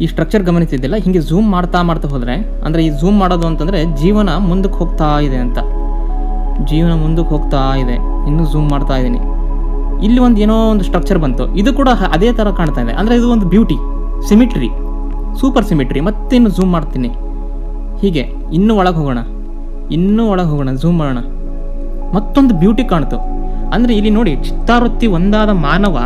ಈ ಸ್ಟ್ರಕ್ಚರ್ ಗಮನಿಸಿದ್ದಿಲ್ಲ, ಹಿಂಗೆ ಝೂಮ್ ಮಾಡ್ತಾ ಹೋದರೆ, ಅಂದರೆ ಈ ಝೂಮ್ ಮಾಡೋದು ಅಂತಂದರೆ ಜೀವನ ಮುಂದಕ್ಕೆ ಹೋಗ್ತಾ ಇದೆ ಅಂತ. ಜೀವನ ಮುಂದಕ್ಕೆ ಹೋಗ್ತಾ ಇದೆ, ಇನ್ನೂ ಝೂಮ್ ಮಾಡ್ತಾ ಇದ್ದೀನಿ. ಇಲ್ಲಿ ಏನೋ ಒಂದು ಸ್ಟ್ರಕ್ಚರ್ ಬಂತು, ಇದು ಕೂಡ ಅದೇ ಥರ ಕಾಣ್ತಾ ಇದೆ. ಅಂದರೆ ಇದು ಒಂದು ಬ್ಯೂಟಿ, ಸಿಮಿಟ್ರಿ, ಸೂಪರ್ ಸಿಮಿಟ್ರಿ. ಮತ್ತೆ ಇನ್ನು ಝೂಮ್ ಮಾಡ್ತೀನಿ, ಹೀಗೆ ಇನ್ನೂ ಒಳಗೆ ಹೋಗೋಣ, ಝೂಮ್ ಮಾಡೋಣ, ಮತ್ತೊಂದು ಬ್ಯೂಟಿ ಕಾಣ್ತು. ಅಂದರೆ ಇಲ್ಲಿ ನೋಡಿ, ಚಿತ್ತಾವೃತ್ತಿ ಒಂದಾದ ಮಾನವ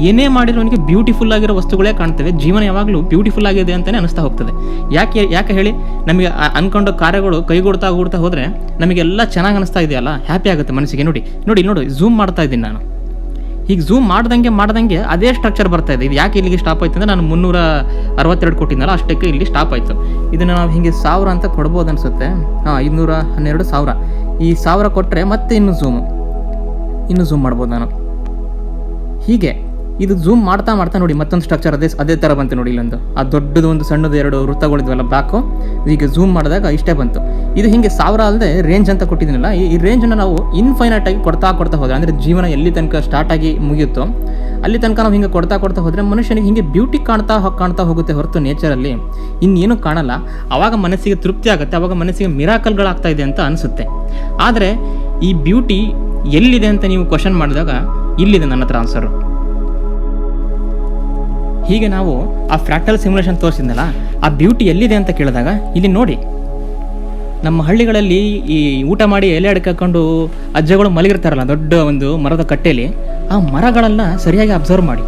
ಏನೇ ಮಾಡಿದ್ರು ಅವನಿಗೆ ಬ್ಯೂಟಿಫುಲ್ ಆಗಿರೋ ವಸ್ತುಗಳೇ ಕಾಣ್ತವೆ. ಜೀವನ ಯಾವಾಗಲೂ ಬ್ಯೂಟಿಫುಲ್ ಆಗಿದೆ ಅಂತಲೇ ಅನಿಸ್ತಾ ಹೋಗ್ತದೆ. ಯಾಕೆ ಹೇಳಿ, ನಮಗೆ ಅಂದ್ಕೊಂಡ ಕಾರ್ಯಗಳು ಕೈಗೂಡ್ತಾ ಹೋದರೆ ನಮಗೆಲ್ಲ ಚೆನ್ನಾಗಿ ಅನಿಸ್ತಾ ಇದೆಯಲ್ಲ, ಹ್ಯಾಪಿ ಆಗುತ್ತೆ ಮನಸ್ಸಿಗೆ. ನೋಡಿ ಝೂಮ್ ಮಾಡ್ತಾ ಇದ್ದೀನಿ ನಾನು. ಹೀಗೆ ಝೂಮ್ ಮಾಡ್ದಂಗೆ ಅದೇ ಸ್ಟ್ರಕ್ಚರ್ ಬರ್ತಾ ಇದೆ. ಇದು ಯಾಕೆ ಇಲ್ಲಿಗೆ ಸ್ಟಾಪ್ ಆಯ್ತು ಅಂದರೆ ನಾನು 362 ಕೊಟ್ಟಿದ್ದನಲ್ಲ ಅಷ್ಟಕ್ಕೆ ಇಲ್ಲಿ ಸ್ಟಾಪ್ ಆಯಿತು. ಇದನ್ನು ನಾವು ಹೀಗೆ 1000 ಅಂತ ಕೊಡ್ಬೋದು ಅನಿಸುತ್ತೆ. 512,000 ಈ 1000 ಕೊಟ್ಟರೆ ಮತ್ತೆ ಇನ್ನೂ ಝೂಮ್ ಮಾಡ್ಬೋದು ನಾನು. ಹೀಗೆ ಇದು ಝೂಮ್ ಮಾಡ್ತಾ ನೋಡಿ ಮತ್ತೊಂದು ಸ್ಟ್ರಕ್ಚರ್ ಅದೇ ಥರ ಬಂತು ನೋಡಿ. ಇಲ್ಲೊಂದು ಆ ದೊಡ್ಡದು ಒಂದು ಸಣ್ಣದು 2 ವೃತ್ತಗಳಿದ್ವಲ್ಲ ಬ್ಲಾಕು, ಈಗ ಝೂಮ್ ಮಾಡಿದಾಗ ಇಷ್ಟೇ ಬಂತು. ಇದು ಹೀಗೆ 1000 ಅಲ್ಲದೆ ರೇಂಜ್ ಅಂತ ಕೊಟ್ಟಿದ್ದೀನಲ್ಲ, ಈ ರೇಂಜನ್ನು ನಾವು ಇನ್ಫೈನೈಟ್ ಆಗಿ ಕೊಡ್ತಾ ಹೋದರೆ, ಅಂದರೆ ಜೀವನ ಎಲ್ಲಿ ತನಕ ಸ್ಟಾರ್ಟ್ ಆಗಿ ಮುಗಿಯುತ್ತೋ ಅಲ್ಲಿ ತನಕ ನಾವು ಹಿಂಗೆ ಕೊಡ್ತಾ ಹೋದರೆ ಮನುಷ್ಯನಿಗೆ ಹಿಂಗೆ ಬ್ಯೂಟಿ ಕಾಣ್ತಾ ಹೋಗುತ್ತೆ ಹೊರತು ನೇಚರಲ್ಲಿ ಇನ್ನೇನು ಕಾಣಲ್ಲ. ಆವಾಗ ಮನಸ್ಸಿಗೆ ತೃಪ್ತಿ ಆಗುತ್ತೆ, ಆವಾಗ ಮನಸ್ಸಿಗೆ ಮಿರಾಕಲ್ಗಳಾಗ್ತಾ ಇದೆ ಅಂತ ಅನಿಸುತ್ತೆ. ಆದರೆ ಈ ಬ್ಯೂಟಿ ಎಲ್ಲಿದೆ ಅಂತ ನೀವು ಕ್ವಶನ್ ಮಾಡಿದಾಗ ಇಲ್ಲಿದೆ ನನ್ನ ಹತ್ರ ಆನ್ಸರು. ಹೀಗೆ ನಾವು ಆ ಫ್ರ್ಯಾಕ್ಟಲ್ ಸಿಮ್ಯುಲೇಷನ್ ತೋರಿಸಿದ್ನಲ್ಲ, ಆ ಬ್ಯೂಟಿ ಎಲ್ಲಿದೆ ಅಂತ ಕೇಳಿದಾಗ ಇಲ್ಲಿ ನೋಡಿ. ನಮ್ಮ ಹಳ್ಳಿಗಳಲ್ಲಿ ಈ ಊಟ ಮಾಡಿ ಎಲೆ ಅಡ್ಕೊಂಡು ಅಜ್ಜಗಳು ಮಲಗಿರ್ತಾರಲ್ಲ ದೊಡ್ಡ ಒಂದು ಮರದ ಕಟ್ಟೆಯಲ್ಲಿ, ಆ ಮರಗಳೆಲ್ಲ ಸರಿಯಾಗಿ ಅಬ್ಸರ್ವ್ ಮಾಡಿ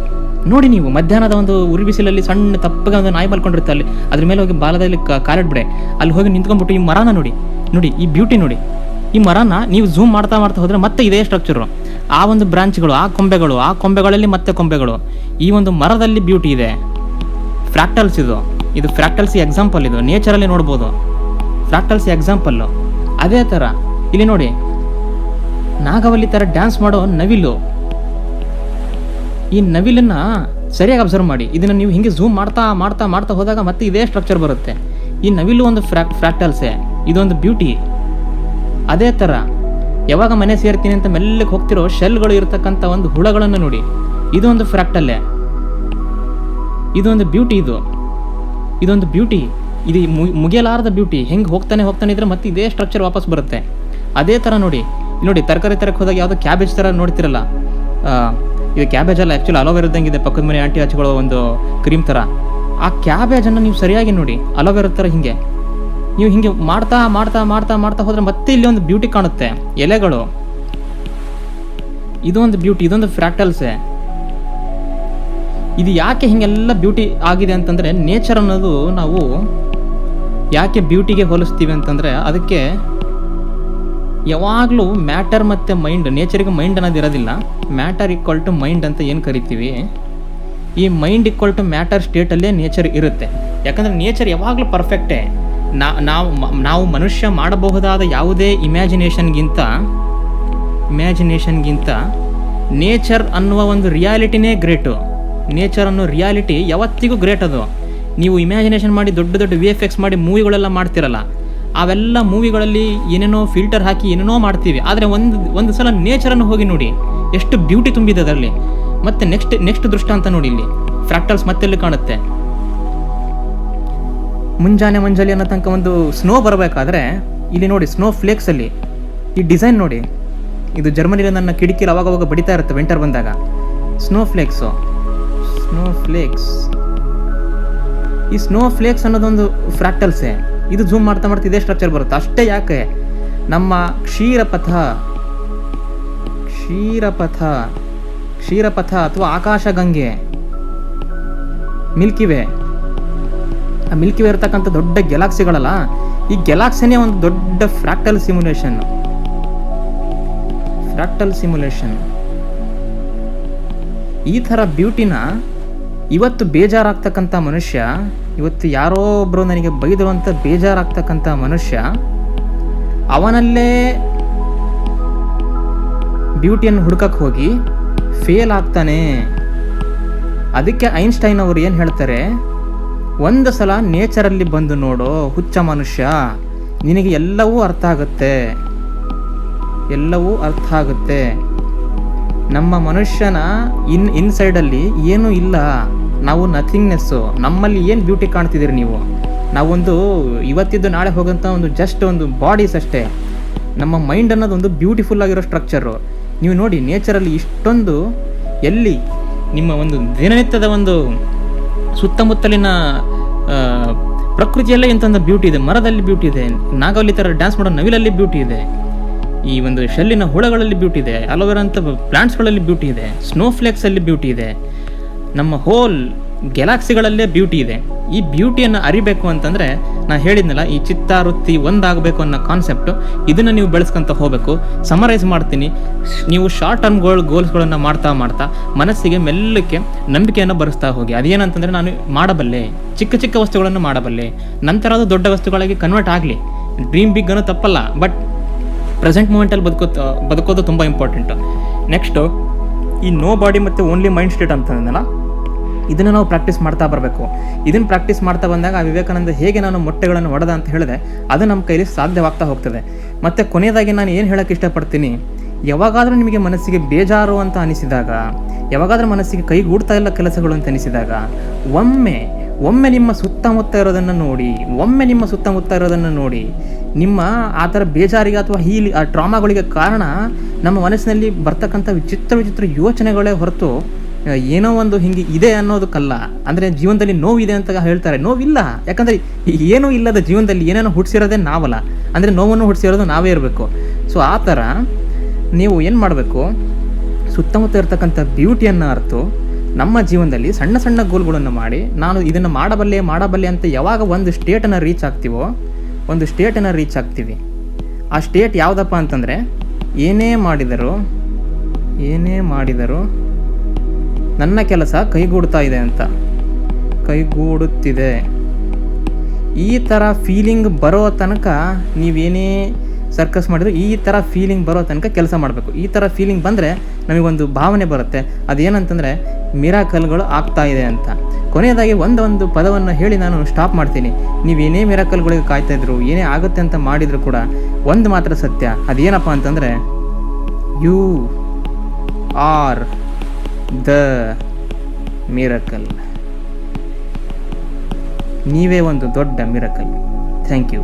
ನೋಡಿ. ನೀವು ಮಧ್ಯಾಹ್ನದ ಒಂದು ಉರಿ ಬಿಸಿಲಲ್ಲಿ ಸಣ್ಣ ತಪ್ಪಗೆ ಒಂದು ನಾಯಿ ಮಲ್ಕೊಂಡಿರುತ್ತೆ, ಅಲ್ಲಿ ಅದ್ರ ಮೇಲೆ ಹೋಗಿ ಬಾಲದಲ್ಲಿ ಕಾಲಿಡ್ಬಿಡೆ, ಅಲ್ಲಿ ಹೋಗಿ ನಿಂತ್ಕೊಂಡ್ಬಿಟ್ಟು ಈ ಮರನ ನೋಡಿ ಈ ಬ್ಯೂಟಿ ನೋಡಿ. ಈ ಮರನ ನೀವು ಝೂಮ್ ಮಾಡ್ತಾ ಹೋದರೆ ಮತ್ತೆ ಇದೇ ಸ್ಟ್ರಕ್ಚರು, ಆ ಒಂದು ಬ್ರಾಂಚ್ಗಳು, ಆ ಕೊಂಬೆಗಳಲ್ಲಿ ಮತ್ತೆ ಕೊಂಬೆಗಳು. ಈ ಒಂದು ಮರದಲ್ಲಿ ಬ್ಯೂಟಿ ಇದೆ. ಫ್ರ್ಯಾಕ್ಟಲ್ಸ್ ಇದು ಫ್ರ್ಯಾಕ್ಟಲ್ಸ್ ಎಕ್ಸಾಂಪಲ್. ಇದು ನೇಚರಲ್ಲಿ ನೋಡ್ಬೋದು ಫ್ರ್ಯಾಕ್ಟಲ್ಸ್ ಎಕ್ಸಾಂಪಲ್ಲು. ಅದೇ ಥರ ಇಲ್ಲಿ ನೋಡಿ, ನಾಗವಲ್ಲಿ ಥರ ಡ್ಯಾನ್ಸ್ ಮಾಡೋ ನವಿಲು. ಈ ನವಿಲನ್ನು ಸರಿಯಾಗಿ ಅಬ್ಸರ್ವ್ ಮಾಡಿ. ಇದನ್ನು ನೀವು ಹಿಂಗೆ ಝೂಮ್ ಮಾಡ್ತಾ ಹೋದಾಗ ಮತ್ತೆ ಇದೇ ಸ್ಟ್ರಕ್ಚರ್ ಬರುತ್ತೆ. ಈ ನವಿಲು ಒಂದು ಫ್ರ್ಯಾಕ್ಟಲ್ಸೇ, ಇದೊಂದು ಬ್ಯೂಟಿ. ಅದೇ ಥರ ಯಾವಾಗ ಮನೆ ಸೇರ್ತೀನಿ ಅಂತ ಮೆಲ್ಲಕ್ಕೆ ಹೋಗ್ತಿರೋ ಶೆಲ್ಗಳು ಇರತಕ್ಕಂಥ ಒಂದು ಹುಳಗಳನ್ನು ನೋಡಿ, ಇದೊಂದು ಫ್ರ್ಯಾಕ್ಟಲ್ಲೇ, ಇದೊಂದು ಬ್ಯೂಟಿ. ಇದೊಂದು ಬ್ಯೂಟಿ, ಇದು ಮುಗಿಯಲಾರದ ಬ್ಯೂಟಿ. ಹೆಂಗೆ ಹೋಗ್ತಾನೆ ಇದ್ರೆ ಮತ್ತೆ ಇದೇ ಸ್ಟ್ರಕ್ಚರ್ ವಾಪಸ್ ಬರುತ್ತೆ. ಅದೇ ಥರ ನೋಡಿ ತರಕಾರಿ ತರಕ್ಕೆ ಹೋದಾಗ ಯಾವುದೋ ಕ್ಯಾಬೇಜ್ ಥರ ನೋಡ್ತಿರಲ್ಲ, ಇದು ಕ್ಯಾಬೇಜ್ ಅಲ್ಲ, ಆ್ಯಕ್ಚುಲಿ ಅಲೋವೆರಾ ಇದ್ದಂಗೆ ಇದೆ, ಪಕ್ಕದ ಮನೆ ಆಂಟಿ ಹಚ್ಕೊಳ್ಳೋ ಒಂದು ಕ್ರೀಮ್ ಥರ. ಆ ಕ್ಯಾಬೇಜನ್ನು ನೀವು ಸರಿಯಾಗಿ ನೋಡಿ, ಅಲೋವೆರಾ ಥರ ಹಿಂಗೆ ನೀವು ಹಿಂಗೆ ಮಾಡ್ತಾ ಹೋದರೆ ಮತ್ತೆ ಇಲ್ಲಿ ಒಂದು ಬ್ಯೂಟಿ ಕಾಣುತ್ತೆ, ಎಲೆಗಳು. ಇದೊಂದು ಬ್ಯೂಟಿ, ಇದೊಂದು ಫ್ರ್ಯಾಕ್ಟಲ್ಸೇ. ಇದು ಯಾಕೆ ಹಿಂಗೆಲ್ಲ ಬ್ಯೂಟಿ ಆಗಿದೆ ಅಂತಂದರೆ, ನೇಚರ್ ಅನ್ನೋದು ನಾವು ಯಾಕೆ ಬ್ಯೂಟಿಗೆ ಹೋಲಿಸ್ತೀವಿ ಅಂತಂದರೆ, ಅದಕ್ಕೆ ಯಾವಾಗಲೂ ಮ್ಯಾಟರ್ ಮತ್ತು ಮೈಂಡ್, ನೇಚರಿಗೆ ಮೈಂಡ್ ಅನ್ನೋದು ಇರೋದಿಲ್ಲ. ಮ್ಯಾಟರ್ ಈಕ್ವಲ್ ಟು ಮೈಂಡ್ ಅಂತ ಏನು ಕರಿತೀವಿ, ಈ ಮೈಂಡ್ ಈಕ್ವಲ್ ಟು ಮ್ಯಾಟರ್ ಸ್ಟೇಟಲ್ಲೇ ನೇಚರ್ ಇರುತ್ತೆ. ಯಾಕಂದರೆ ನೇಚರ್ ಯಾವಾಗಲೂ ಪರ್ಫೆಕ್ಟೇ. ನಾವು ಮನುಷ್ಯ ಮಾಡಬಹುದಾದ ಯಾವುದೇ ಇಮ್ಯಾಜಿನೇಷನ್ಗಿಂತ ನೇಚರ್ ಅನ್ನುವ ಒಂದು ರಿಯಾಲಿಟಿನೇ ಗ್ರೇಟು. ನೇಚರ್ ಅನ್ನೋ ರಿಯಾಲಿಟಿ ಯಾವತ್ತಿಗೂ ಗ್ರೇಟ್. ಅದು ನೀವು ಇಮ್ಯಾಜಿನೇಷನ್ ಮಾಡಿ ದೊಡ್ಡ VFX ಮಾಡಿ ಮೂವಿಗಳೆಲ್ಲ ಮಾಡ್ತಿರಲ್ಲ, ಅವೆಲ್ಲ ಮೂವಿಗಳಲ್ಲಿ ಏನೇನೋ ಫಿಲ್ಟರ್ ಹಾಕಿ ಏನೇನೋ ಮಾಡ್ತೀವಿ. ಆದರೆ ಒಂದು ಸಲ ನೇಚರನ್ನು ಹೋಗಿ ನೋಡಿ, ಎಷ್ಟು ಬ್ಯೂಟಿ ತುಂಬಿದೆ ಅದರಲ್ಲಿ. ಮತ್ತು ನೆಕ್ಸ್ಟ್ ದೃಷ್ಟಾಂತ ನೋಡಿ, ಇಲ್ಲಿ ಫ್ರ್ಯಾಕ್ಟಲ್ಸ್ ಮತ್ತೆಲ್ಲಿ ಕಾಣುತ್ತೆ. ಮುಂಜಾನೆ ಅನ್ನೋ ತನಕ ಒಂದು ಸ್ನೋ ಬರಬೇಕಾದ್ರೆ ಇಲ್ಲಿ ನೋಡಿ, ಸ್ನೋ ಫ್ಲೇಕ್ಸಲ್ಲಿ ಈ ಡಿಸೈನ್ ನೋಡಿ. ಇದು ಜರ್ಮನಿಲಿ ನನ್ನ ಕಿಟಕಿಲಿ ಅವಾಗ ಬಡಿತಾ ಇರುತ್ತೆ ವಿಂಟರ್ ಬಂದಾಗ. Snow flakes. ಈ ಸ್ನೋ ಫ್ಲೇಕ್ಸ್ ಅನ್ನೋದೊಂದು ಫ್ರ್ಯಾಕ್ಟಲ್ಸೇ. ಇದು ಝೂಮ್ ಮಾಡ್ತಾ ಇದೇ ಸ್ಟ್ರಕ್ಚರ್ ಬರುತ್ತೆ. ಅಷ್ಟೇ ಯಾಕೆ, ನಮ್ಮ ಕ್ಷೀರಪಥ ಅಥವಾ ಆಕಾಶಗಂಗೆ, ಮಿಲ್ಕಿವೇ ಇರತಕ್ಕಂಥ ದೊಡ್ಡ ಗ್ಯಾಲಕ್ಸಿಗಳಲ್ಲ, ಈ ಗ್ಯಾಲಕ್ಸಿನೇ ಒಂದು ದೊಡ್ಡ ಫ್ರ್ಯಾಕ್ಟಲ್ ಸಿಮ್ಯುಲೇಷನ್. ಈ ಥರ ಬ್ಯೂಟಿನ ಇವತ್ತು ಬೇಜಾರಾಗ್ತಕ್ಕಂಥ ಮನುಷ್ಯ, ಇವತ್ತು ಯಾರೋ ಒಬ್ಬರು ನನಗೆ ಬೈದರು ಅಂತ ಬೇಜಾರಾಗ್ತಕ್ಕಂಥ ಮನುಷ್ಯ, ಅವನಲ್ಲೇ ಬ್ಯೂಟಿಯನ್ನು ಹುಡುಕಕ್ಕೆ ಹೋಗಿ ಫೇಲ್ ಆಗ್ತಾನೆ. ಅದಕ್ಕೆ ಐನ್ಸ್ಟೈನ್ ಅವರು ಏನು ಹೇಳ್ತಾರೆ, ಒಂದು ಸಲ ನೇಚರಲ್ಲಿ ಬಂದು ನೋಡೋ ಹುಚ್ಚ ಮನುಷ್ಯ, ನಿನಗೆ ಎಲ್ಲವೂ ಅರ್ಥ ಆಗುತ್ತೆ. ನಮ್ಮ ಮನುಷ್ಯನ ಇನ್ಸೈಡಲ್ಲಿ ಏನೂ ಇಲ್ಲ, ನಾವು ನಥಿಂಗ್ನೆಸ್ಸು. ನಮ್ಮಲ್ಲಿ ಏನು ಬ್ಯೂಟಿ ಕಾಣ್ತಿದ್ದೀರಿ ನೀವು? ನಾವೊಂದು ಇವತ್ತಿದ್ದು ನಾಳೆ ಹೋಗೋಂಥ ಒಂದು ಜಸ್ಟ್ ಒಂದು ಬಾಡೀಸ್ ಅಷ್ಟೇ. ನಮ್ಮ ಮೈಂಡ್ ಅನ್ನೋದು ಒಂದು ಬ್ಯೂಟಿಫುಲ್ ಆಗಿರೋ ಸ್ಟ್ರಕ್ಚರು. ನೀವು ನೋಡಿ ನೇಚರಲ್ಲಿ ಇಷ್ಟೊಂದು, ಎಲ್ಲಿ ನಿಮ್ಮ ಒಂದು ದಿನನಿತ್ಯದ ಒಂದು ಸುತ್ತಮುತ್ತಲಿನ ಪ್ರಕೃತಿಯಲ್ಲೇ ಇಂಥೊಂದು ಬ್ಯೂಟಿ ಇದೆ. ಮರದಲ್ಲಿ ಬ್ಯೂಟಿ ಇದೆ, ನಾಗವಲ್ಲಿ ಥರ ಡ್ಯಾನ್ಸ್ ಮಾಡೋ ನವಿಲಲ್ಲಿ ಬ್ಯೂಟಿ ಇದೆ, ಈ ಒಂದು ಶೆಲ್ಲಿನ ಹುಳಗಳಲ್ಲಿ ಬ್ಯೂಟಿ ಇದೆ, ಅಲೋವೆರಾ ಅಂತ ಪ್ಲಾಂಟ್ಸ್ಗಳಲ್ಲಿ ಬ್ಯೂಟಿ ಇದೆ, ಸ್ನೋ ಫ್ಲೇಕ್ಸಲ್ಲಿ ಬ್ಯೂಟಿ ಇದೆ, ನಮ್ಮ ಹೋಲ್ ಗ್ಯಾಲಕ್ಸಿಗಳಲ್ಲೇ ಬ್ಯೂಟಿ ಇದೆ. ಈ ಬ್ಯೂಟಿಯನ್ನು ಅರಿಬೇಕು ಅಂತಂದರೆ ನಾನು ಹೇಳಿದ್ನಲ್ಲ, ಈ ಚಿತ್ತ ವೃತ್ತಿ ಒಂದಾಗಬೇಕು ಅನ್ನೋ ಕಾನ್ಸೆಪ್ಟು, ಇದನ್ನು ನೀವು ಬೆಳೆಸ್ಕೊಂತ ಹೋಗಬೇಕು. ಸಮರೈಸ್ ಮಾಡ್ತೀನಿ, ನೀವು ಶಾರ್ಟ್ ಟರ್ಮ್ ಗೋಲ್ಸ್ಗಳನ್ನು ಮಾಡ್ತಾ ಮಾಡ್ತಾ ಮನಸ್ಸಿಗೆ ಮೆಲ್ಲಕ್ಕೆ ನಂಬಿಕೆಯನ್ನು ಬರೆಸ್ತಾ ಹೋಗಿ. ಅದೇನಂತಂದರೆ, ನಾನು ಮಾಡಬಲ್ಲೆ, ಚಿಕ್ಕ ಚಿಕ್ಕ ವಸ್ತುಗಳನ್ನು ಮಾಡಬಲ್ಲೆ, ನಂತರ ಅದು ದೊಡ್ಡ ವಸ್ತುಗಳಾಗಿ ಕನ್ವರ್ಟ್ ಆಗಲಿ. ಡ್ರೀಮ್ ಬಿಗ್ ಅನ್ನೋ ತಪ್ಪಲ್ಲ, ಬಟ್ ಪ್ರೆಸೆಂಟ್ ಮೂಮೆಂಟಲ್ಲಿ ಬದುಕೋದು ತುಂಬ ಇಂಪಾರ್ಟೆಂಟು. ನೆಕ್ಸ್ಟು, ಈ ನೋ ಬಾಡಿ ಮತ್ತು ಓನ್ಲಿ ಮೈಂಡ್ ಸ್ಟೇಟ್ ಅಂತಂದಲ್ಲ, ಇದನ್ನು ನಾವು ಪ್ರಾಕ್ಟೀಸ್ ಮಾಡ್ತಾ ಬರಬೇಕು. ಇದನ್ನು ಪ್ರಾಕ್ಟೀಸ್ ಮಾಡ್ತಾ ಬಂದಾಗ ಆ ವಿವೇಕಾನಂದ ಹೇಗೆ ನಾನು ಮೊಟ್ಟೆಗಳನ್ನು ಒಡೆದ ಅಂತ ಹೇಳಿದೆ, ಅದು ನಮ್ಮ ಕೈಲಿ ಸಾಧ್ಯವಾಗ್ತಾ ಹೋಗ್ತದೆ. ಮತ್ತು ಕೊನೆಯದಾಗಿ ನಾನು ಏನು ಹೇಳೋಕ್ಕೆ ಇಷ್ಟಪಡ್ತೀನಿ, ಯಾವಾಗಾದರೂ ನಿಮಗೆ ಮನಸ್ಸಿಗೆ ಬೇಜಾರು ಅಂತ ಅನಿಸಿದಾಗ, ಯಾವಾಗಾದರೂ ಮನಸ್ಸಿಗೆ ಕೈಗೂಡ್ತಾ ಇಲ್ಲ ಕೆಲಸಗಳು ಅಂತ ಅನಿಸಿದಾಗ, ಒಮ್ಮೆ ನಿಮ್ಮ ಸುತ್ತಮುತ್ತ ಇರೋದನ್ನು ನೋಡಿ, ನಿಮ್ಮ ಆ ಥರ ಬೇಜಾರಿಗೆ ಅಥವಾ ಆ ಟ್ರಾಮಾಗಳಿಗೆ ಕಾರಣ ನಮ್ಮ ಮನಸ್ಸಿನಲ್ಲಿ ಬರ್ತಕ್ಕಂಥ ವಿಚಿತ್ರ ಯೋಚನೆಗಳೇ ಹೊರತು ಏನೋ ಒಂದು ಹಿಂಗೆ ಇದೆ ಅನ್ನೋದಕ್ಕಲ್ಲ. ಅಂದರೆ ಜೀವನದಲ್ಲಿ ನೋವಿದೆ ಅಂತ ಹೇಳ್ತಾರೆ, ನೋವಿಲ್ಲ. ಯಾಕಂದರೆ ಏನೂ ಇಲ್ಲದ ಜೀವನದಲ್ಲಿ ಏನೇನೋ ಹುಟ್ಟಿಸಿರೋದೇ ನಾವಲ್ಲ, ಅಂದರೆ ನೋವನ್ನು ಹುಟ್ಟಿಸಿರೋದು ನಾವೇ ಇರಬೇಕು. ಸೊ ಆ ಥರ ನೀವು ಏನು ಮಾಡಬೇಕು, ಸುತ್ತಮುತ್ತ ಇರತಕ್ಕಂಥ ಬ್ಯೂಟಿಯನ್ನು ಅರ್ತು ನಮ್ಮ ಜೀವನದಲ್ಲಿ ಸಣ್ಣ ಸಣ್ಣ ಗೋಲ್ಗಳನ್ನು ಮಾಡಿ, ನಾನು ಇದನ್ನು ಮಾಡಬಲ್ಲೆ ಅಂತ ಯಾವಾಗ ಒಂದು ಸ್ಟೇಟನ್ನು ರೀಚ್ ಆಗ್ತೀವಿ, ಆ ಸ್ಟೇಟ್ ಯಾವುದಪ್ಪ ಅಂತಂದರೆ, ಏನೇ ಮಾಡಿದರೂ ನನ್ನ ಕೆಲಸ ಕೈಗೂಡುತ್ತಿದೆ ಈ ಥರ ಫೀಲಿಂಗ್ ಬರೋ ತನಕ ನೀವೇನೇ ಸರ್ಕಸ್ ಮಾಡಿದ್ರು ಈ ಥರ ಫೀಲಿಂಗ್ ಬರೋ ತನಕ ಕೆಲಸ ಮಾಡಬೇಕು. ಈ ಥರ ಫೀಲಿಂಗ್ ಬಂದರೆ ನಮಗೊಂದು ಭಾವನೆ ಬರುತ್ತೆ, ಅದೇನಂತಂದರೆ ಮಿರಾಕಲ್ಗಳು ಆಗ್ತಾ ಇದೆ ಅಂತ. ಕೊನೆಯದಾಗಿ ಒಂದು ಪದವನ್ನು ಹೇಳಿ ನಾನು ಸ್ಟಾಪ್ ಮಾಡ್ತೀನಿ. ನೀವೇನೇ ಮಿರಾಕಲ್ಗಳಿಗೆ ಕಾಯ್ತಾಯಿದ್ರು, ಏನೇ ಆಗುತ್ತೆ ಅಂತ ಮಾಡಿದರೂ ಕೂಡ ಒಂದು ಮಾತ್ರ ಸತ್ಯ, ಅದೇನಪ್ಪ ಅಂತಂದರೆ, ಯು ಆರ್ ದ ಮಿರಾಕಲ್. ನೀವೇ ಒಂದು ದೊಡ್ಡ ಮಿರಾಕಲ್. Thank you.